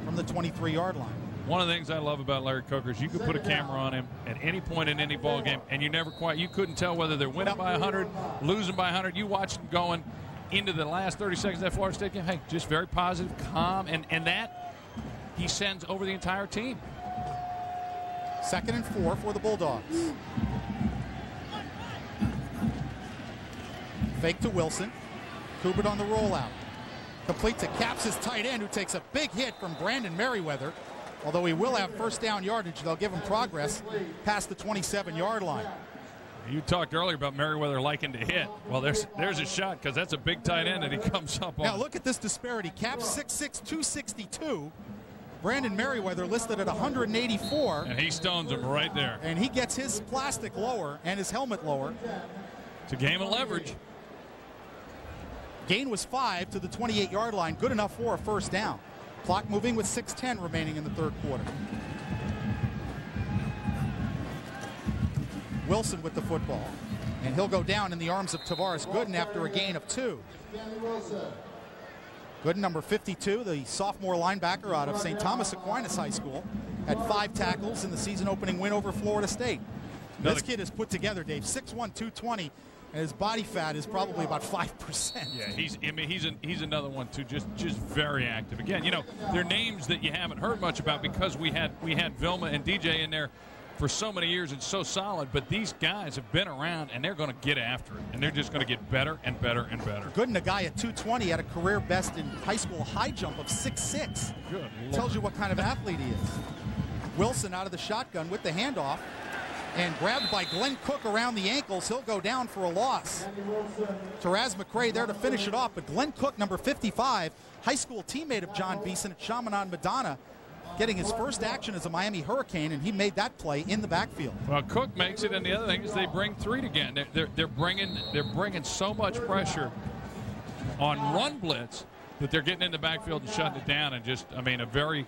from the 23-yard line. One of the things I love about Larry Coker is you could put a camera on him at any point in any ball game, and you couldn't tell whether they're winning by 100, losing by 100. You watch them going into the last 30 seconds of that Florida State game. Hey, just very positive, calm, and that he sends over the entire team. 2nd and 4 for the Bulldogs. Fake to Wilson. Kubert on the rollout. Complete to Capps' tight end, who takes a big hit from Brandon Merriweather. Although he will have first down yardage, they'll give him progress past the 27-yard line. You talked earlier about Merriweather liking to hit. Well, there's a shot, because that's a big tight end that he comes up on. Now look at this disparity. Capps 6'6", 262. Brandon Merriweather listed at 184. And he stones him right there. And he gets his plastic lower and his helmet lower. It's a game of leverage. Gain was 5 to the 28-yard line. Good enough for a first down. Clock moving with 6:10 remaining in the third quarter. Wilson with the football, and he'll go down in the arms of Tavares Gooden after a gain of 2. Gooden, number 52, the sophomore linebacker out of St. Thomas Aquinas High School, had 5 tackles in the season opening win over Florida State. This kid is put together, Dave, 6'1", 220. And his body fat is probably about 5%. Yeah, he's another one too, just very active. Again, you know, they're names that you haven't heard much about because we had Vilma and DJ in there for so many years and so solid, but these guys have been around, and they're going to get after it, and they're just going to get better and better and better. Gooden, a guy at 220, had a career best in high school high jump of 6'6". Good Lord. Tells you what kind of athlete he is. Wilson out of the shotgun with the handoff, and grabbed by Glenn Cook around the ankles. He'll go down for a loss. Taraz McCray there to finish it off, but Glenn Cook, number 55, high school teammate of John Beeson at Chaminade Madonna, getting his first action as a Miami Hurricane, and he made that play in the backfield. Well, Cook makes it, and the other thing is they bring three again. They're bringing so much pressure on run blitz that they're getting in the backfield and shutting it down, and just, I mean, a very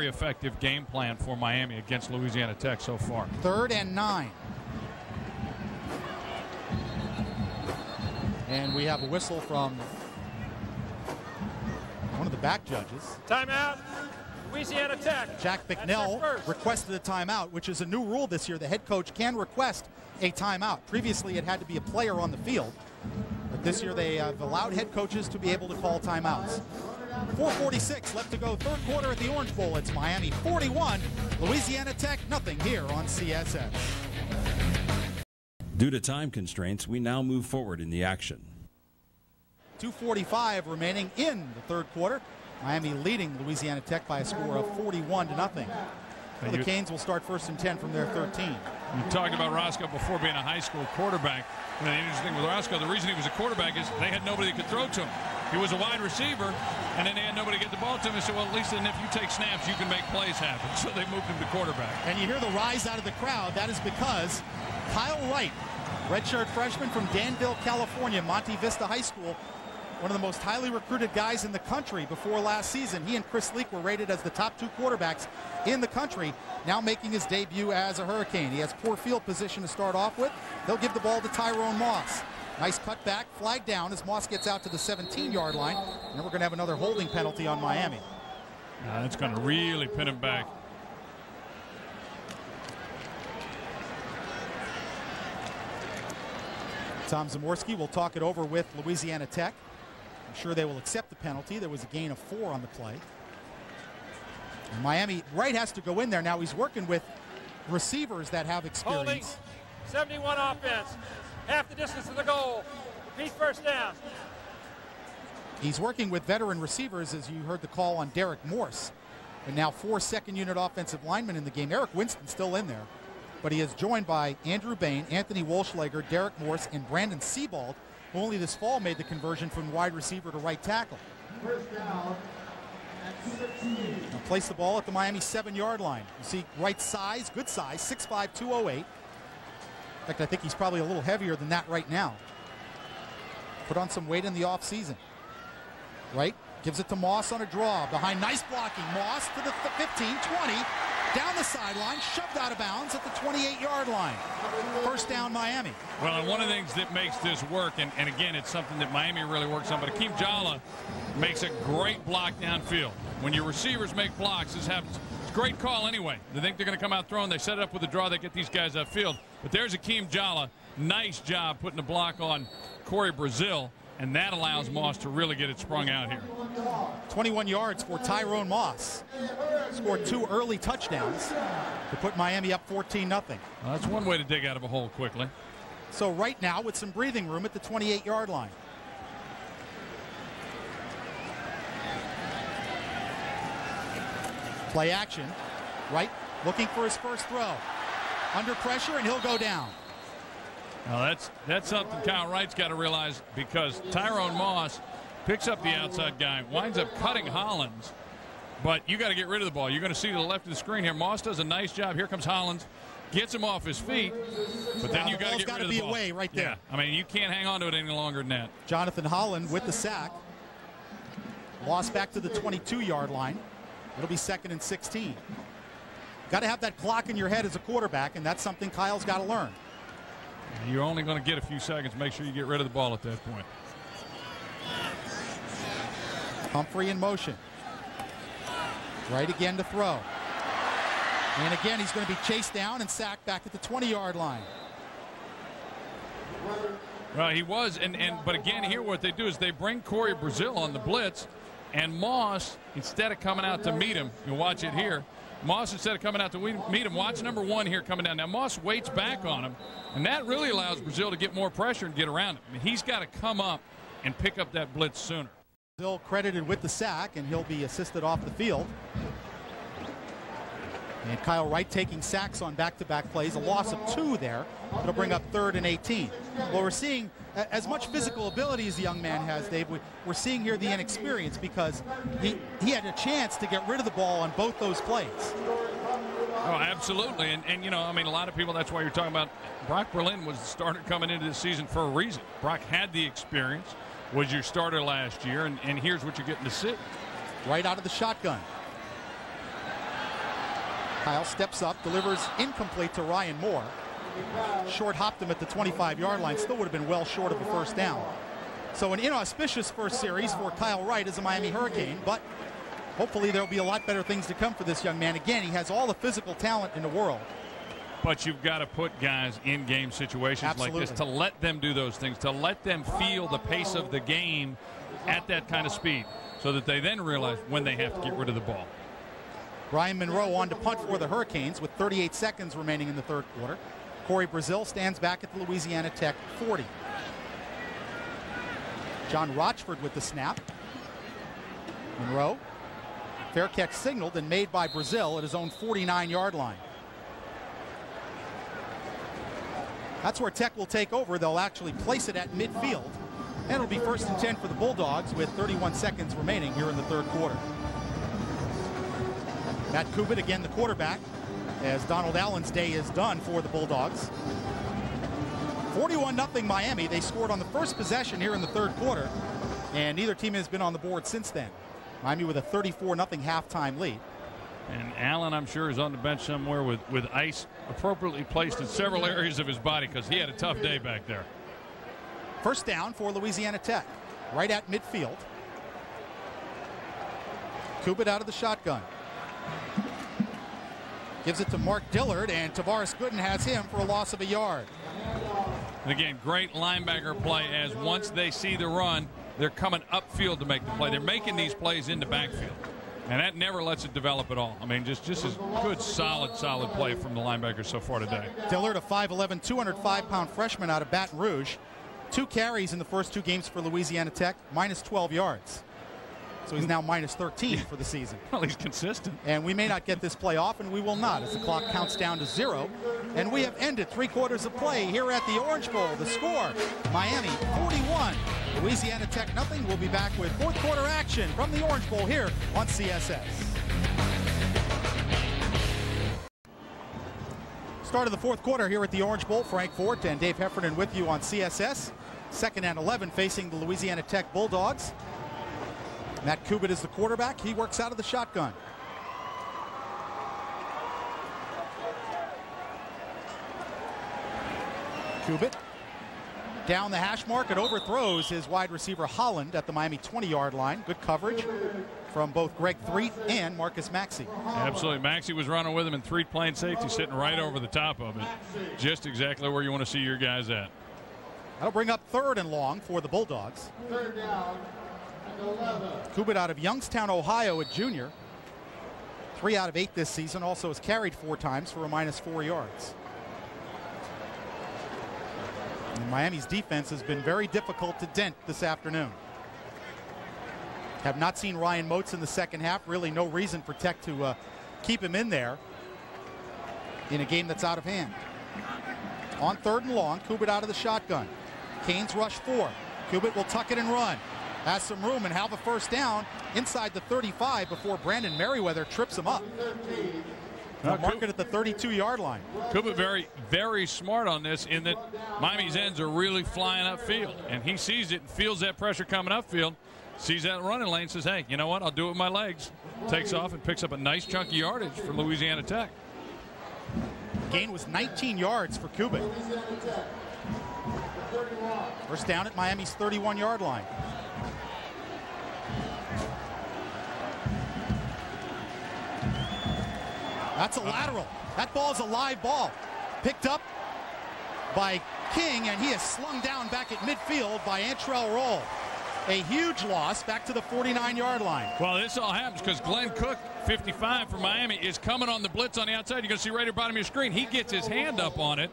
effective game plan for Miami against Louisiana Tech so far. 3rd and 9. And we have a whistle from one of the back judges. Timeout, Louisiana Tech. Jack Bicknell requested a timeout, which is a new rule this year. The head coach can request a timeout. Previously, it had to be a player on the field. But this year, they have allowed head coaches to be able to call timeouts. 4:46 left to go, third quarter at the Orange Bowl. It's Miami 41, Louisiana Tech nothing here on CSS. Due to time constraints, we now move forward in the action. 2:45 remaining in the third quarter. Miami leading Louisiana Tech by a score of 41-0. So the Canes will start 1st and 10 from their 13. You talked about Roscoe before being a high school quarterback. And the interesting thing with Roscoe, the reason he was a quarterback is they had nobody that could throw to him. He was a wide receiver, and then they had nobody to get the ball to him. They said, well, at least then if you take snaps, you can make plays happen. So they moved him to quarterback. And you hear the rise out of the crowd. That is because Kyle Wright, redshirt freshman from Danville, California, Monte Vista High School, one of the most highly recruited guys in the country before last season. He and Chris Leak were rated as the top 2 quarterbacks in the country, now making his debut as a Hurricane. He has poor field position to start off with. They'll give the ball to Tyrone Moss. Nice cutback, flag down as Moss gets out to the 17-yard line. And then we're going to have another holding penalty on Miami. That's going to really pin him back. Tom Zamorski will talk it over with Louisiana Tech. I'm sure they will accept the penalty. There was a gain of 4 on the play. And Miami Wright has to go in there. Now he's working with receivers that have experience. Holding, 71 offense, half the distance to the goal. Repeat first down. He's working with veteran receivers, as you heard the call on Derek Morse. And now 4 second-unit offensive linemen in the game. Eric Winston's still in there, but he is joined by Andrew Bain, Anthony Walschlager, Derek Morse, and Brandon Sebald, who only this fall made the conversion from wide receiver to right tackle. First down at 16. Now place the ball at the Miami 7-yard line. You see Wright's size, good size, 6'5", 208. In fact, I think he's probably a little heavier than that right now. Put on some weight in the offseason. Wright gives it to Moss on a draw. Behind, nice blocking. Moss to the 15, 20. Down the sideline, shoved out of bounds at the 28-yard line. First down, Miami. Well, and one of the things that makes this work, and again, it's something that Miami really works on, but Akeem Jala makes a great block downfield. When your receivers make blocks, this happens. It's a great call anyway. They think they're going to come out throwing. They set it up with a draw. They get these guys upfield. But there's Akeem Jala. Nice job putting a block on Corey Brazil, and that allows Moss to really get it sprung out here. 21 yards for Tyrone Moss. Scored 2 early touchdowns to put Miami up 14-0. Well, that's one way to dig out of a hole quickly. So right now with some breathing room at the 28-yard line. Play action. Wright looking for his first throw. Under pressure, and he'll go down. Now that's something Kyle Wright's got to realize, because Tyrone Moss picks up the outside guy, winds up cutting Hollins, but you got to get rid of the ball. You're going to see to the left of the screen here. Moss does a nice job. Here comes Hollins, gets him off his feet, but then you got to get rid of the ball. Away right there. Yeah, I mean, you can't hang on to it any longer than that. Jonathan Holland with the sack. Lost back to the 22-yard line. It'll be 2nd and 16. Got to have that clock in your head as a quarterback, and that's something Kyle's got to learn. You're only going to get a few seconds. Make sure you get rid of the ball at that point. Humphrey in motion. Right again to throw. And again, he's going to be chased down and sacked back at the 20-yard line. Well, he was, but again, here what they do is they bring Corey Brazil on the blitz, and Moss, instead of coming out to meet him, you'll watch it here, Moss, instead of coming out to meet him, watch number 1 here coming down. Now, Moss waits back on him, and that really allows Brazil to get more pressure and get around him. I mean, he's got to come up and pick up that blitz sooner. Brazil credited with the sack, and he'll be assisted off the field. And Kyle Wright taking sacks on back-to-back plays, a loss of 2 there. It'll bring up 3rd and 18. Well, we're seeing as much physical ability as the young man has, Dave. We're seeing here the inexperience because he had a chance to get rid of the ball on both those plays. Oh, absolutely. And you know, I mean, a lot of people, that's why you're talking about Brock Berlin was the starter coming into this season for a reason. Brock had the experience, was your starter last year, and here's what you're getting to see. Right out of the shotgun. Kyle steps up, delivers incomplete to Ryan Moore. Short hopped him at the 25-yard line. Still would have been well short of a first down. So an inauspicious first series for Kyle Wright as a Miami Hurricane, but hopefully there'll be a lot better things to come for this young man. Again, he has all the physical talent in the world. But you've got to put guys in game situations like this to let them do those things, to let them feel the pace of the game at that kind of speed so that they then realize when they have to get rid of the ball. Brian Monroe on to punt for the Hurricanes with 38 seconds remaining in the third quarter. Corey Brazil stands back at the Louisiana Tech 40. John Rochford with the snap. Monroe. Fair catch signaled and made by Brazil at his own 49-yard line. That's where Tech will take over. They'll actually place it at midfield. And it'll be 1st and 10 for the Bulldogs with 31 seconds remaining here in the third quarter. Matt Kubit, again the quarterback, as Donald Allen's day is done for the Bulldogs. 41-0 Miami. They scored on the first possession here in the third quarter, and neither team has been on the board since then. Miami with a 34-0 halftime lead. And Allen, I'm sure, is on the bench somewhere with ice appropriately placed in several areas of his body because he had a tough day back there. First down for Louisiana Tech, right at midfield. Kubit out of the shotgun. Gives it to Mark Dillard, and Tavares Gooden has him for a loss of a yard. And again, great linebacker play as once they see the run, they're coming upfield to make the play. They're making these plays in the backfield. And that never lets it develop at all. I mean, just as good, solid play from the linebackers so far today. Dillard, a 5'11", 205-pound freshman out of Baton Rouge. 2 carries in the first 2 games for Louisiana Tech, minus 12 yards. So he's now minus 13 for the season. Well, he's consistent. And we may not get this play off, and we will not, as the clock counts down to 0. And we have ended 3 quarters of play here at the Orange Bowl. The score, Miami 41, Louisiana Tech 0. We'll be back with fourth quarter action from the Orange Bowl here on CSS. Start of the fourth quarter here at the Orange Bowl. Frank Fort and Dave Heffernan with you on CSS. 2nd and 11 facing the Louisiana Tech Bulldogs. Matt Kubit is the quarterback. He works out of the shotgun. Kubit down the hash mark and overthrows his wide receiver Holland at the Miami 20-yard line. Good coverage from both Greg Threet and Marcus Maxey. Absolutely. Maxey was running with him, and Threet playing safety, sitting right over the top of it. Just exactly where you want to see your guys at. That'll bring up 3rd and long for the Bulldogs. 3rd down. Kubit out of Youngstown, Ohio, a junior. 3 out of 8 this season. Also has carried 4 times for a minus 4 yards. And Miami's defense has been very difficult to dent this afternoon. Have not seen Ryan Moats in the second half. Really no reason for Tech to keep him in there in a game that's out of hand. On 3rd and long, Kubit out of the shotgun. Canes rush 4. Kubit will tuck it and run. Has some room and have a first down inside the 35 before Brandon Merriweather trips him up. Mark it at the 32-yard line. Kubit very, very smart on this in that Miami's ends are really flying upfield. And he sees it and feels that pressure coming upfield. Sees that running lane, says, hey, you know what? I'll do it with my legs. Takes off and picks up a nice chunky yardage for Louisiana Tech. Gain was 19 yards for Kubit. First down at Miami's 31-yard line. That's a lateral. That ball's a live ball. Picked up by King, and he is slung down back at midfield by Antrell Roll. A huge loss back to the 49-yard line. Well, this all happens because Glenn Cook, 55 from Miami, is coming on the blitz on the outside. You're going to see right at the bottom of your screen. He gets his hand up on it,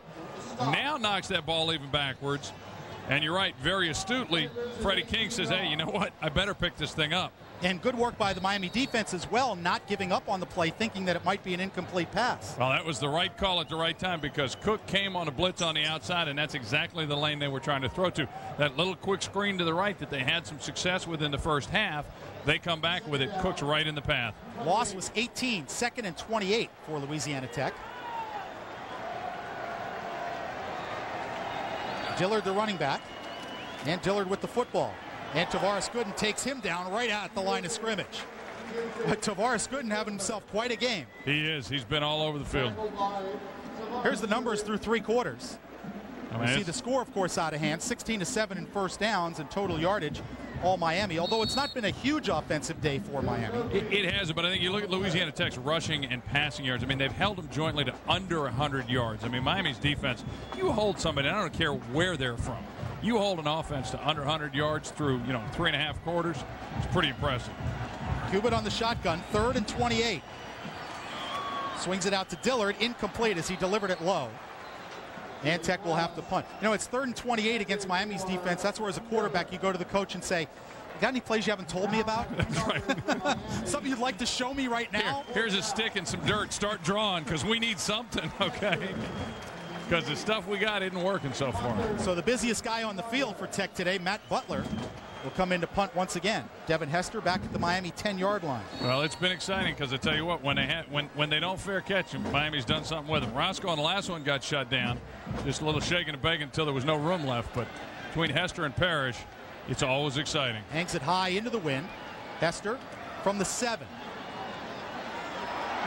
now knocks that ball even backwards. And you're right, very astutely, Freddie King says, hey, you know what? I better pick this thing up. And good work by the Miami defense as well, not giving up on the play, thinking that it might be an incomplete pass. Well, that was the right call at the right time because Cook came on a blitz on the outside, and that's exactly the lane they were trying to throw to. That little quick screen to the right that they had some success with in the first half, they come back with it. Cook's right in the path. Loss was 18, 2nd and 28 for Louisiana Tech. Dillard, the running back, and Dillard with the football. And Tavares Gooden takes him down right at the line of scrimmage. But Tavares Gooden having himself quite a game. He is. He's been all over the field. Here's the numbers through 3 quarters. I mean, you see the score, of course, out of hand. 16-7 in first downs and total yardage, all Miami. Although it's not been a huge offensive day for Miami. It hasn't, but I think you look at Louisiana Tech's rushing and passing yards. I mean, they've held them jointly to under 100 yards. I mean, Miami's defense, you hold somebody, I don't care where they're from, you hold an offense to under 100 yards through, 3.5 quarters, it's pretty impressive. Cuban on the shotgun, 3rd and 28. Swings it out to Dillard, incomplete as he delivered it low. And Tech will have to punt. It's 3rd and 28 against Miami's defense. That's where, as a quarterback, you go to the coach and say, got any plays you haven't told me about? That's right. Something you'd like to show me right now? Here's a stick and some dirt. Start drawing because we need something, okay? Because the stuff we got isn't working so far. So the busiest guy on the field for Tech today, Matt Butler, will come in to punt once again. Devin Hester back at the Miami 10-yard line. Well, it's been exciting because I tell you what, when they don't fair catch him, Miami's done something with him. Roscoe on the last one got shut down. Just a little shaking and begging until there was no room left. But between Hester and Parrish, it's always exciting. Hangs it high into the wind. Hester from the 7.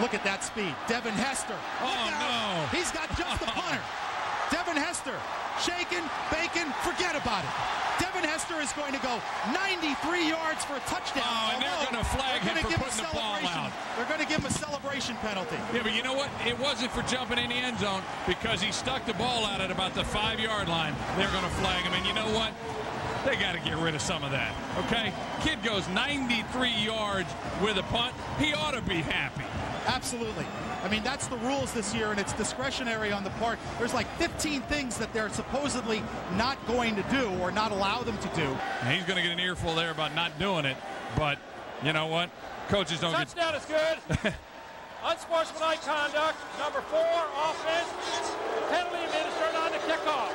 Look at that speed. Devin Hester. Oh, no. He's got just the punter. Devin Hester. Shaking, bacon, forget about it. Devin Hester is going to go 93 yards for a touchdown. Oh, and they're going to flag him for putting the ball out. They're going to give him a celebration penalty. Yeah, but you know what? It wasn't for jumping in the end zone because he stuck the ball out at about the 5-yard line. They're going to flag him. And you know what? They got to get rid of some of that, okay? Kid goes 93 yards with a punt. He ought to be happy. Absolutely. I mean, that's the rules this year, and it's discretionary on the part. There's like 15 things that they're supposedly not going to do or not allow them to do. And he's going to get an earful there about not doing it, but you know what? Coaches don't Touchdown is good. Unsportsmanlike conduct, number 4, offense, penalty administered on the kickoff.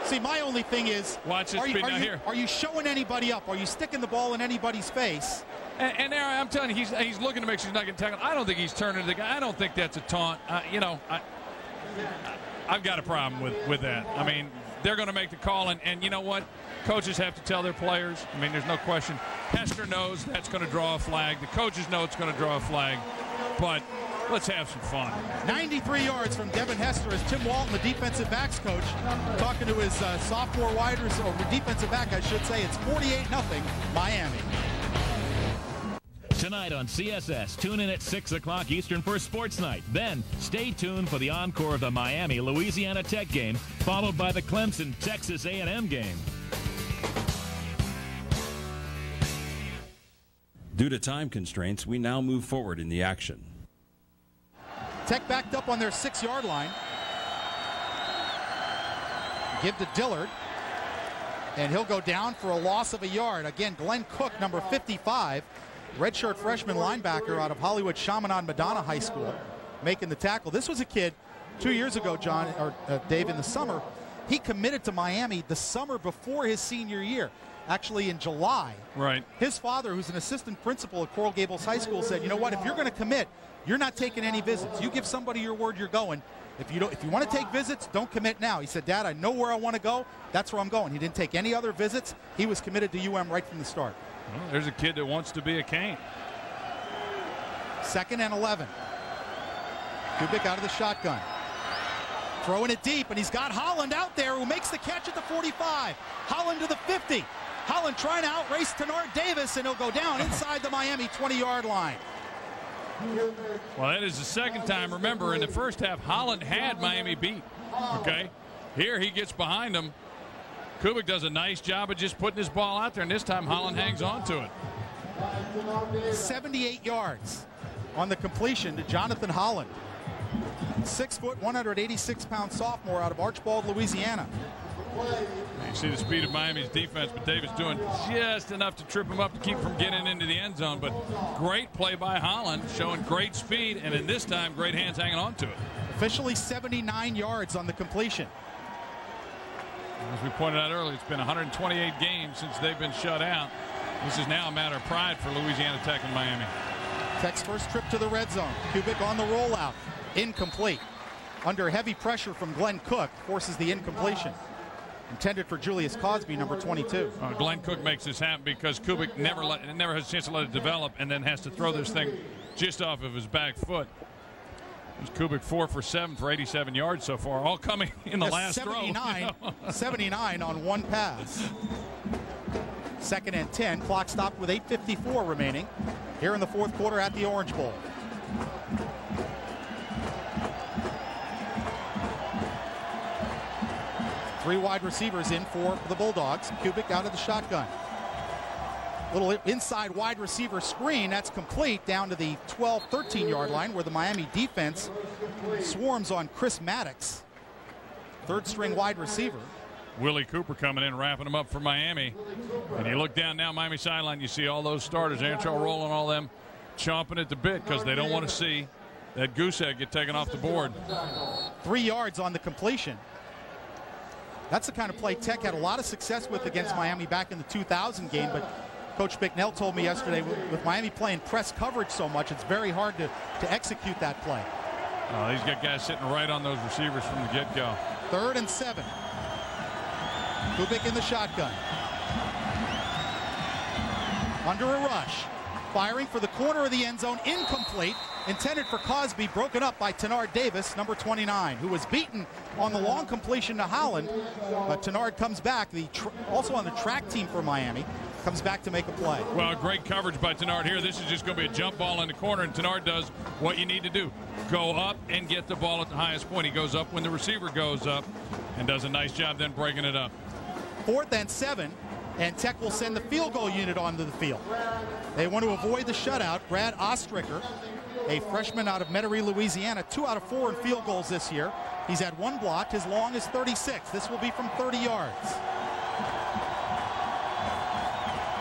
See, my only thing is, watch this speed down here. Are you showing anybody up? Are you sticking the ball in anybody's face? And there, I'm telling you, he's looking to make sure he's not getting tackled. I don't think he's turning to the guy. I don't think that's a taunt. I've got a problem with that. I mean, they're going to make the call, and you know what? Coaches have to tell their players. I mean, there's no question. Hester knows that's going to draw a flag. The coaches know it's going to draw a flag. But let's have some fun. 93 yards from Devin Hester as Tim Walton, the defensive backs coach, talking to his sophomore wide receiver, or defensive back, I should say. It's 48-0 Miami. Tonight on CSS, tune in at 6 o'clock Eastern for Sports Night. Then stay tuned for the encore of the Miami-Louisiana Tech game, followed by the Clemson-Texas A&M game. Due to time constraints, we now move forward in the action. Tech backed up on their 6-yard line. Give to Dillard. And he'll go down for a loss of a yard. Again, Glenn Cook, number 55, redshirt freshman linebacker out of Hollywood Chaminade Madonna High School, making the tackle. This was a kid 2 years ago, Dave, in the summer. He committed to Miami the summer before his senior year, actually in July. Right. His father, who's an assistant principal at Coral Gables High School, said, you know what, if you're going to commit, you're not taking any visits. You give somebody your word, you're going. If you want to take visits, don't commit now. He said, Dad, I know where I want to go. That's where I'm going. He didn't take any other visits. He was committed to UM right from the start. Well, there's a kid that wants to be a Cane. 2nd and 11. Kubik out of the shotgun. Throwing it deep, and he's got Holland out there who makes the catch at the 45. Holland to the 50. Holland trying to outrace Tenard Davis, and he'll go down inside the Miami 20-yard line. Well, that is the second time. Remember, in the first half, Holland had Miami beat. Okay? Here he gets behind him, Kubik does a nice job of just putting his ball out there, and this time Holland hangs on to it. 78 yards on the completion to Jonathan Holland. 6 foot, 186-pound sophomore out of Archbald, Louisiana. You see the speed of Miami's defense, but Davis doing just enough to trip him up to keep him from getting into the end zone. But great play by Holland, showing great speed, and in this time, great hands hanging on to it. Officially 79 yards on the completion. As we pointed out earlier, it's been 128 games since they've been shut out. This is now a matter of pride for Louisiana Tech and Miami. Tech's first trip to the red zone. Kubik on the rollout. Incomplete. Under heavy pressure from Glenn Cook, forces the incompletion. Intended for Julius Cosby, number 22. Glenn Cook makes this happen because Kubik never has a chance to let it develop, and then has to throw this thing just off of his back foot. Kubik 4 for 7 for 87 yards so far, all coming in the last 79, throw. 79 on one pass. 2nd and 10. Clock stopped with 8:54 remaining here in the 4th quarter at the Orange Bowl. Three wide receivers in for the Bulldogs. Kubik out of the shotgun. Little inside wide receiver screen. That's complete down to the 12-13 yard line where the Miami defense swarms on Chris Maddox, 3rd string wide receiver. Willie Cooper coming in, wrapping them up for Miami. And you look down now Miami sideline, you see all those starters, Antrell Rowland, all them chomping at the bit because they don't want to see that goose egg get taken off the board. 3 yards on the completion. That's the kind of play Tech had a lot of success with against Miami back in the 2000 game, but Coach Bicknell told me yesterday with Miami playing press coverage so much, it's very hard to execute that play. Oh, he's got guys sitting right on those receivers from the get-go. 3rd and 7. Kubik in the shotgun. Under a rush. Firing for the corner of the end zone. Incomplete. Intended for Cosby. Broken up by Tenard Davis, number 29, who was beaten on the long completion to Holland. But Tenard comes back, also on the track team for Miami, comes back to make a play. Well, great coverage by Tenard here. This is just going to be a jump ball in the corner, and Tenard does what you need to do. Go up and get the ball at the highest point. He goes up when the receiver goes up and does a nice job then breaking it up. 4th and 7. And Tech will send the field goal unit onto the field. They want to avoid the shutout. Brad Ostricker, a freshman out of Metairie, Louisiana, 2 out of 4 in field goals this year. He's had 1 blocked. His long is 36. This will be from 30 yards.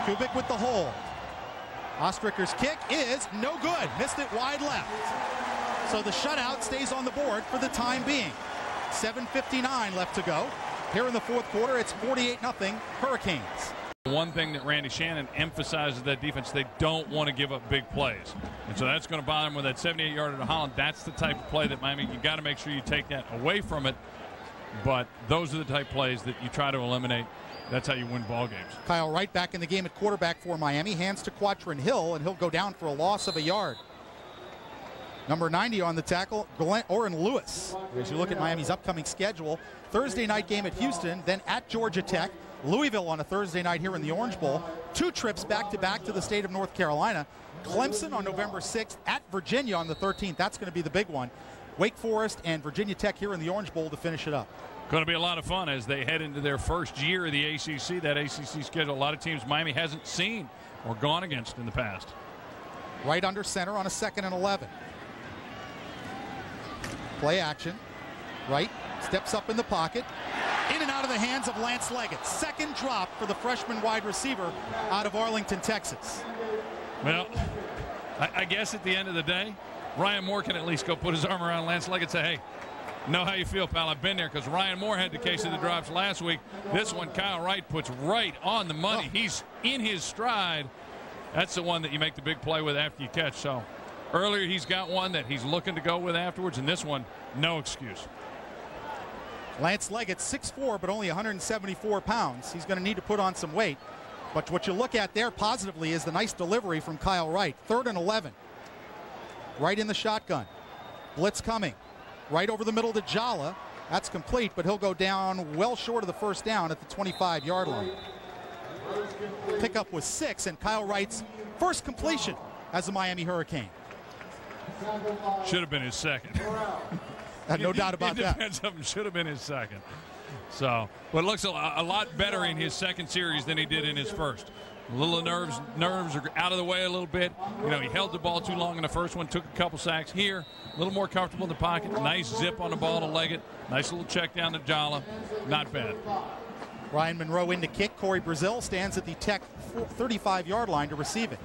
Kubik with the hole. Ostricker's kick is no good. Missed it wide left. So the shutout stays on the board for the time being. 7:59 left to go. Here in the 4th quarter, it's 48-0 Hurricanes. One thing that Randy Shannon emphasizes that defense, they don't want to give up big plays. And so that's going to bother him with that 78-yarder to Holland. That's the type of play that Miami, you got to make sure you take that away from it. But those are the type of plays that you try to eliminate. That's how you win ball games. Kyle Wright back in the game at quarterback for Miami. Hands to Quatrin Hill, and he'll go down for a loss of a yard. Number 90 on the tackle, Orrin Lewis. As you look at Miami's upcoming schedule, Thursday night game at Houston, then at Georgia Tech, Louisville on a Thursday night here in the Orange Bowl, 2 trips back-to-back to the state of North Carolina, Clemson on November 6th, at Virginia on the 13th. That's going to be the big one. Wake Forest and Virginia Tech here in the Orange Bowl to finish it up. Going to be a lot of fun as they head into their first year of the ACC. That ACC schedule, a lot of teams Miami hasn't seen or gone against in the past. Right under center on a 2nd and 11. Play action. Right. Steps up in the pocket. In and out of the hands of Lance Leggett. 2nd drop for the freshman wide receiver out of Arlington, Texas. Well, I guess at the end of the day, Ryan Moore can at least go put his arm around Lance Leggett and say, hey, know how you feel, pal. I've been there, because Ryan Moore had the case of the drops last week. This one, Kyle Wright puts right on the money. He's in his stride. That's the one that you make the big play with after you catch. So earlier he's got one that he's looking to go with afterwards, and this one, no excuse. Lance Leggett, 6'4", but only 174 pounds. He's going to need to put on some weight. But what you look at there positively is the nice delivery from Kyle Wright. 3rd and 11. Right in the shotgun. Blitz coming. Right over the middle to Jala. That's complete, but he'll go down well short of the first down at the 25-yard line. Pickup was 6, and Kyle Wright's first completion as a Miami Hurricane. Should have been his second. No doubt about that. Independent of him, should have been his second. So, but it looks a lot better in his second series than he did in his first. A little nerves are out of the way a little bit. You know, he held the ball too long in the first one, took a couple sacks. Here, a little more comfortable in the pocket. Nice zip on the ball to leg it. Nice little check down the Jala. Not bad. Ryan Monroe in to kick. Corey Brazil stands at the Tech 35-yard line to receive it.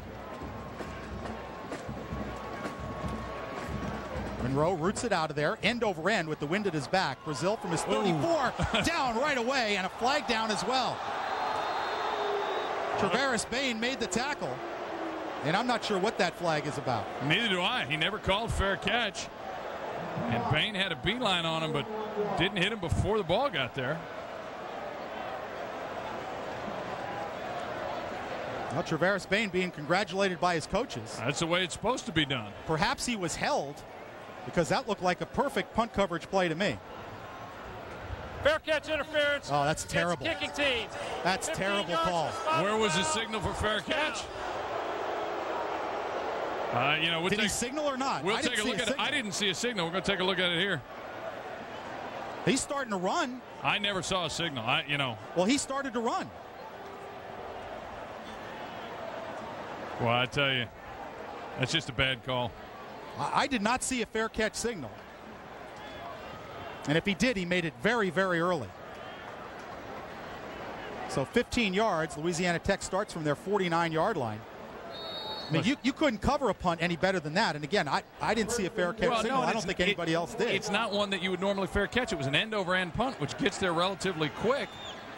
Monroe roots it out of there, end over end with the wind at his back. Brazil from his 34 down right away, and a flag down as well. Travaris Bain made the tackle, and I'm not sure what that flag is about. Neither do I. He never called fair catch. And Bain had a beeline on him, but didn't hit him before the ball got there. Well, Travaris Bain being congratulated by his coaches. That's the way it's supposed to be done. Perhaps he was held, because that looked like a perfect punt coverage play to me. Fair catch interference. Oh, that's terrible. Kicking team. That's terrible call. Where was the signal for fair catch? You know, did he signal or not? We'll take a look at it. I didn't see a signal. We're going to take a look at it here. He's starting to run. I never saw a signal. Well, he started to run. Well, I tell you, that's just a bad call. I did not see a fair catch signal. And if he did, he made it very, very early. So 15 yards. Louisiana Tech starts from their 49-yard line. I mean, you couldn't cover a punt any better than that. And again, I didn't see a fair catch signal. I don't think anybody else did. It's not one that you would normally fair catch. It was an end-over-end punt, which gets there relatively quick.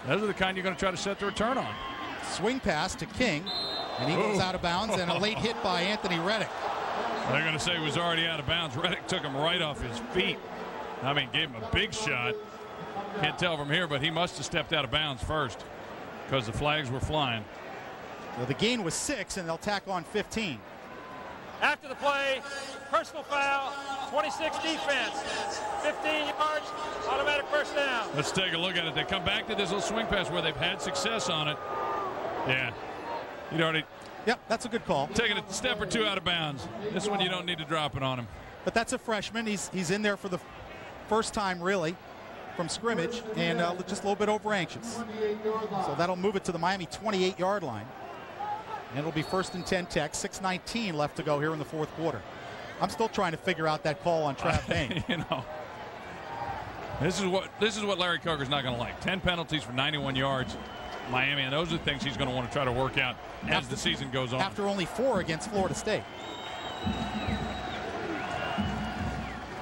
Those are the kind you're going to try to set the return on. Swing pass to King, and he goes out of bounds, and a late hit by Anthony Reddick. They're going to say he was already out of bounds. Reddick took him right off his feet. I mean, gave him a big shot. Can't tell from here, but he must have stepped out of bounds first because the flags were flying. Well, the gain was 6, and they'll tack on 15. After the play, personal foul, 26 defense, 15 yards, automatic first down. Let's take a look at it. They come back to this little swing pass where they've had success on it. Yeah. You'd already. Yep, that's a good call. Taking a step or two out of bounds. This one you don't need to drop it on him. But that's a freshman. He's in there for the first time, really, from scrimmage, and just a little bit over anxious. So that'll move it to the Miami 28-yard line. And it'll be 1st and 10 Tech. 6:19 left to go here in the fourth quarter. I'm still trying to figure out that call on Trav Bain. You know, this is what Larry Coger's not going to like. 10 penalties for 91 yards, Miami, and those are the things he's going to want to try to work out as the season goes on. After only 4 against Florida State.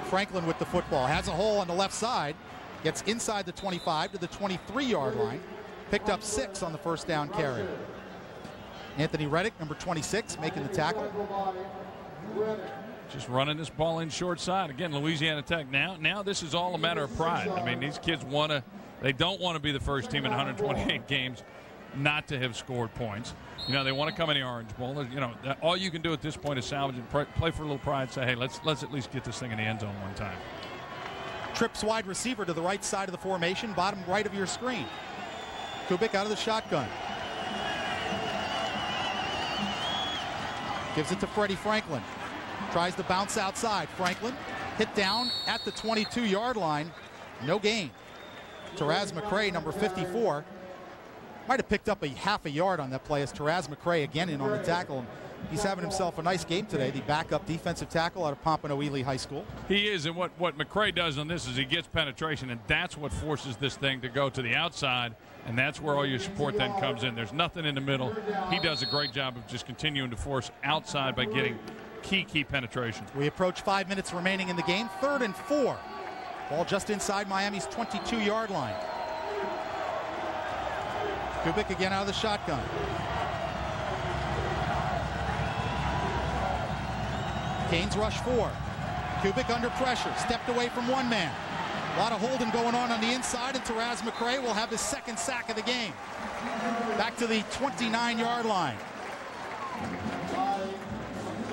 Franklin with the football, has a hole on the left side, gets inside the 25 to the 23-yard line, picked up 6 on the first down carry. Anthony Reddick, number 26, making the tackle. Just running this ball in short side. Again, Louisiana Tech. Now this is all a matter of pride. I mean, these kids they don't want to be the first team in 128 games not to have scored points. You know, they want to come in the Orange Bowl. You know, all you can do at this point is salvage and play for a little pride. Say, hey, let's at least get this thing in the end zone one time. Trips wide receiver to the right side of the formation, bottom right of your screen. Kubik out of the shotgun. Gives it to Freddie Franklin. Tries to bounce outside. Franklin hit down at the 22-yard line. No gain. Taraz McCray, number 54. Might have picked up a half a yard on that play as Taraz McCray again in on the tackle. He's having himself a nice game today, the backup defensive tackle out of Pompano-Ely High School. He is, and what McCray does on this is he gets penetration, and that's what forces this thing to go to the outside, and that's where all your support then comes in. There's nothing in the middle. He does a great job of just continuing to force outside by getting key penetration. We approach 5 minutes remaining in the game. 3rd and 4. Ball just inside Miami's 22-yard line. Kubik again out of the shotgun. Canes rush 4. Kubik under pressure, stepped away from one man. A lot of holding going on the inside, and Taraz McCray will have his 2nd sack of the game. Back to the 29-yard line.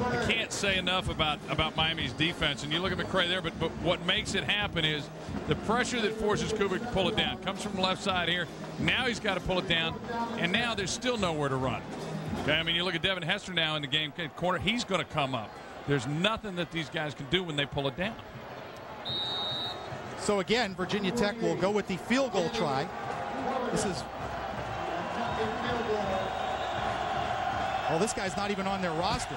I can't say enough about Miami's defense, and you look at McCray there, but what makes it happen is the pressure that forces Kubik to pull it down. Comes from the left side here. Now he's got to pull it down, and now there's still nowhere to run. Okay, I mean, you look at Devin Hester now in the game corner. He's going to come up. There's nothing that these guys can do when they pull it down. So again, Virginia Tech will go with the field goal try. This is... Well, this guy's not even on their roster.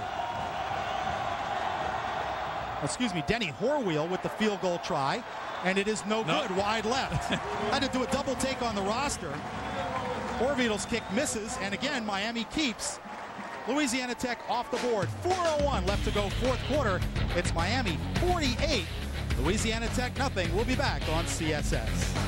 Excuse me, Denny Horwheel with the field goal try, and it is no good, wide left. Had to do a double take on the roster. Horwheel's kick misses, and again, Miami keeps. Louisiana Tech off the board. 4:01 left to go, fourth quarter. It's Miami 48, Louisiana Tech nothing. We'll be back on CSS.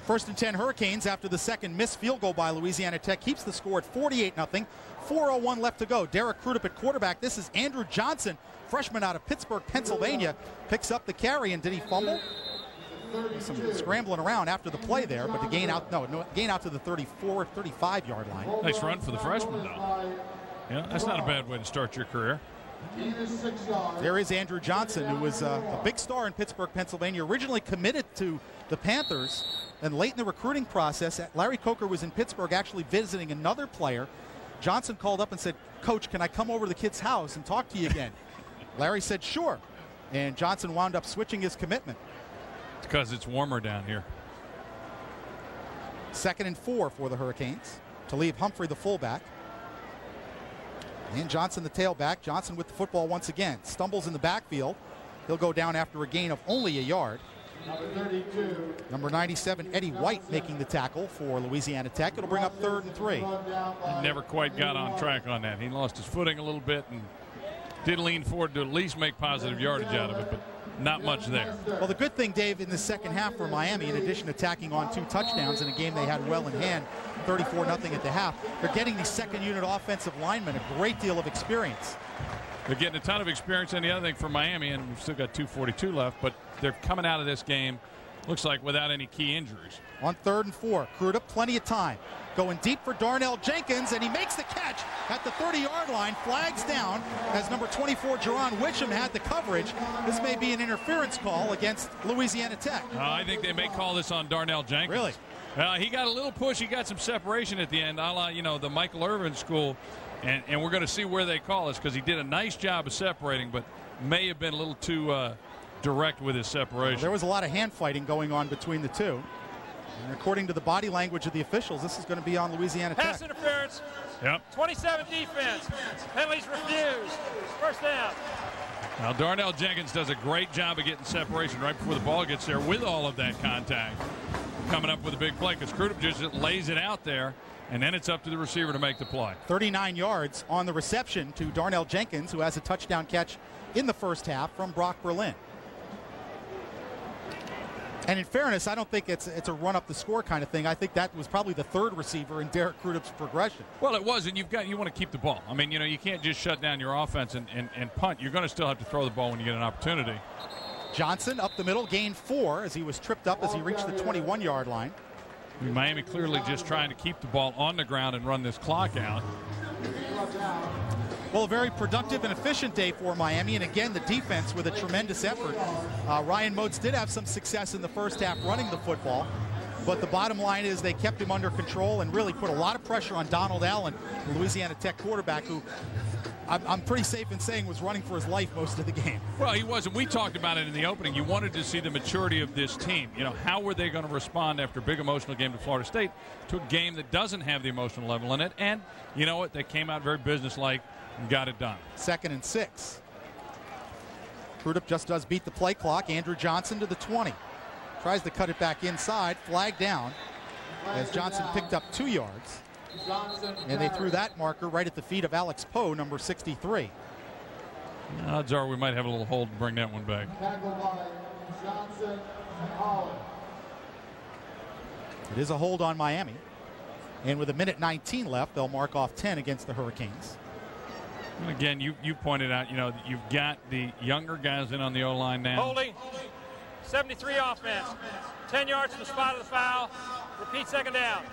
First and 10 Hurricanes after the second missed field goal by Louisiana Tech keeps the score at 48-0. 4:01 left to go. Derek Crudup at quarterback. This is Andrew Johnson, freshman out of Pittsburgh, Pennsylvania, picks up the carry. And did he fumble? Some scrambling around after the play there, but the gain out to the 34, 35-yard line. Nice run for the freshman, though. Yeah, that's not a bad way to start your career. There is Andrew Johnson, who was a big star in Pittsburgh, Pennsylvania, originally committed to the Panthers. And late in the recruiting process, Larry Coker was in Pittsburgh actually visiting another player. Johnson called up and said, "Coach, can I come over to the kid's house and talk to you again?" Larry said, "Sure." And Johnson wound up switching his commitment. It's because it's warmer down here. 2nd and 4 for the Hurricanes. To leave Humphrey the fullback. And Johnson the tailback. Johnson with the football once again. Stumbles in the backfield. He'll go down after a gain of only a yard. Number 97, Eddie White, making the tackle for Louisiana Tech. It'll bring up 3rd and 3. He never quite got on track on that. He lost his footing a little bit and did lean forward to at least make positive yardage out of it, but not much there. Well, the good thing, Dave, in the second half for Miami, in addition to tacking on 2 touchdowns in a game they had well in hand, 34-0 at the half, they're getting the second unit offensive linemen a great deal of experience. They're getting a ton of experience. And the other thing for Miami, and we've still got 2:42 left, but they're coming out of this game, looks like, without any key injuries. On 3rd and 4, Crudup, plenty of time. Going deep for Darnell Jenkins, and he makes the catch at the 30-yard line. Flags down as number 24, Jerron Witcham, had the coverage. This may be an interference call against Louisiana Tech. I think they may call this on Darnell Jenkins. Really? He got a little push. He got some separation at the end, a la, the Michael Irvin school. And we're going to see where they call this, because he did a nice job of separating, but may have been a little too direct with his separation. There was a lot of hand fighting going on between the two. And according to the body language of the officials, this is going to be on Louisiana Tech. Pass interference. Yep. 27 defense. Penalties refused. First down. Now, Darnell Jenkins does a great job of getting separation right before the ball gets there with all of that contact. Coming up with a big play, because Crudup just lays it out there. And then it's up to the receiver to make the play. 39 yards on the reception to Darnell Jenkins, who has a touchdown catch in the first half from Brock Berlin. And in fairness, I don't think it's a run up the score kind of thing. I think that was probably the 3rd receiver in Derek Crudup's progression. Well, it was, and you want to keep the ball. I mean, you can't just shut down your offense and punt. You're going to still have to throw the ball when you get an opportunity. Johnson up the middle, gained 4 as he was tripped up as he reached the 21-yard line. Miami clearly just trying to keep the ball on the ground and run this clock out. Well, a very productive and efficient day for Miami, and again, the defense with a tremendous effort. Ryan Moats did have some success in the first half running the football, but the bottom line is they kept him under control and really put a lot of pressure on Donald Allen, the Louisiana Tech quarterback, who I'm pretty safe in saying was running for his life most of the game. Well, he wasn't. We talked about it in the opening. You wanted to see the maturity of this team. How were they going to respond after a big emotional game to Florida State to a game that doesn't have the emotional level in it? And you know what? They came out very businesslike and got it done. 2nd and 6. Crudup just does beat the play clock. Andrew Johnson to the 20. Tries to cut it back inside. Flag down as Johnson picked up 2 yards. And they threw that marker right at the feet of Alex Poe, number 63. Odds are we might have a little hold to bring that one back. It is a hold on Miami. And with 1:19 left, they'll mark off 10 against the Hurricanes. And again, you pointed out, you've got the younger guys in on the O-line now. Holding. 73 offense. 10 yards from the spot of the foul. Repeat, 2nd down.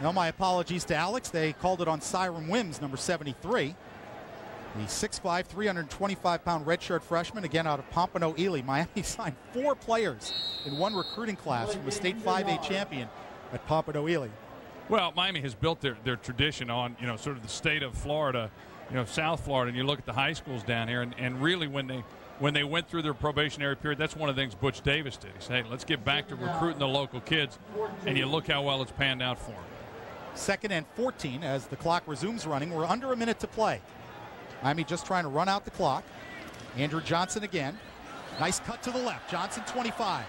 Now, my apologies to Alex. They called it on Cyram Wims, number 73. The 6'5", 325-pound redshirt freshman, again out of Pompano Ely. Miami signed 4 players in one recruiting class from a state 5A champion at Pompano Ely. Well, Miami has built their tradition on, sort of the state of Florida, South Florida, and you look at the high schools down here, and really when they went through their probationary period, that's one of the things Butch Davis did. He said, hey, let's get back to recruiting the local kids, and you look how well it's panned out for them. 2nd and 14 as the clock resumes running. We're under a minute to play. Miami just trying to run out the clock. Andrew Johnson again. Nice cut to the left. Johnson 25.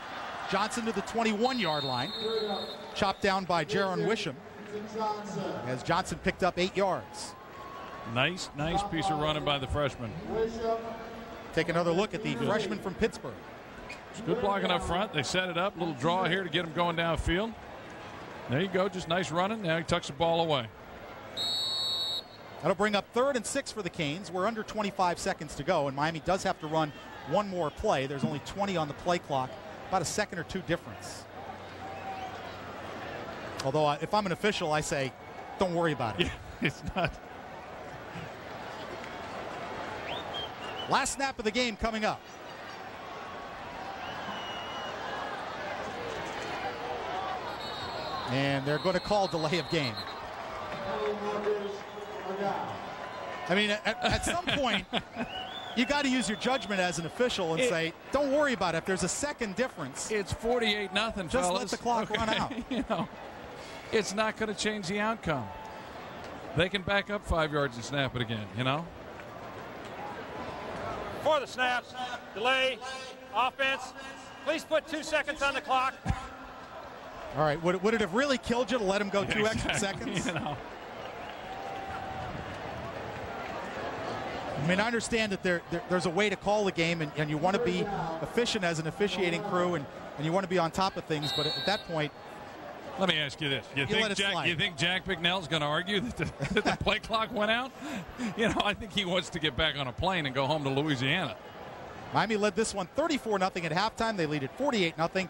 Johnson to the 21-yard line. Chopped down by Jaron Wisham as Johnson picked up 8 yards. Nice piece of running by the freshman. Take another look at the freshman from Pittsburgh. It's good blocking up front. They set it up. Little draw here to get him going downfield. There you go. Just nice running. Now he tucks the ball away. That'll bring up 3rd and 6 for the Canes. We're under 25 seconds to go, and Miami does have to run one more play. There's only 20 on the play clock. About a second or two difference. Although if I'm an official, I say, don't worry about it. Yeah, it's not. Last snap of the game coming up. And they're going to call delay of game. I mean, at some point, you got to use your judgment as an official and say, don't worry about it. If there's a second difference. It's 48-0, fellas. Just let the clock run out. It's not going to change the outcome. They can back up 5 yards and snap it again, Before the snap, delay, offense. Please put 2 seconds on the clock. All right, would it have really killed you to let him go 2 extra seconds? I mean, I understand that there's a way to call the game, and you want to be efficient as an officiating crew, and you want to be on top of things, but at that point, let me ask you this. You think Jack Bicknell's going to argue that the play clock went out? I think he wants to get back on a plane and go home to Louisiana. Miami led this one 34-0 at halftime. They lead it 48-0.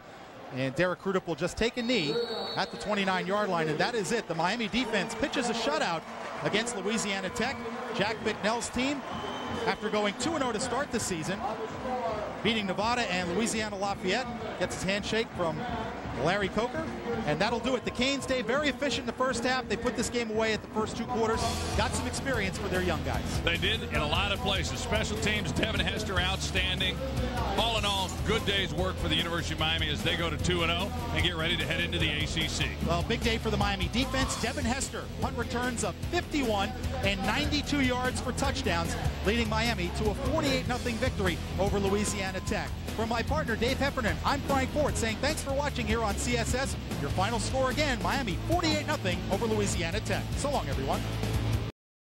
And Derek Crudup will just take a knee at the 29-yard line, and that is it. The Miami defense pitches a shutout against Louisiana Tech. Jack Bicknell's team, after going 2-0 to start the season, beating Nevada and Louisiana Lafayette, gets his handshake from Larry Coker, and that'll do it. The Canes stay very efficient in the first half. They put this game away at the first 2 quarters. Got some experience for their young guys. They did in a lot of places. Special teams, Devin Hester, outstanding. All in all, good day's work for the University of Miami as they go to 2-0 and get ready to head into the ACC. Well, big day for the Miami defense. Devin Hester, punt returns of 51 and 92 yards for touchdowns, leading Miami to a 48-0 victory over Louisiana Tech. From my partner, Dave Heffernan, I'm Frank Ford saying thanks for watching here on CSS. Your final score again, Miami 48-0 over Louisiana Tech. So long, everyone.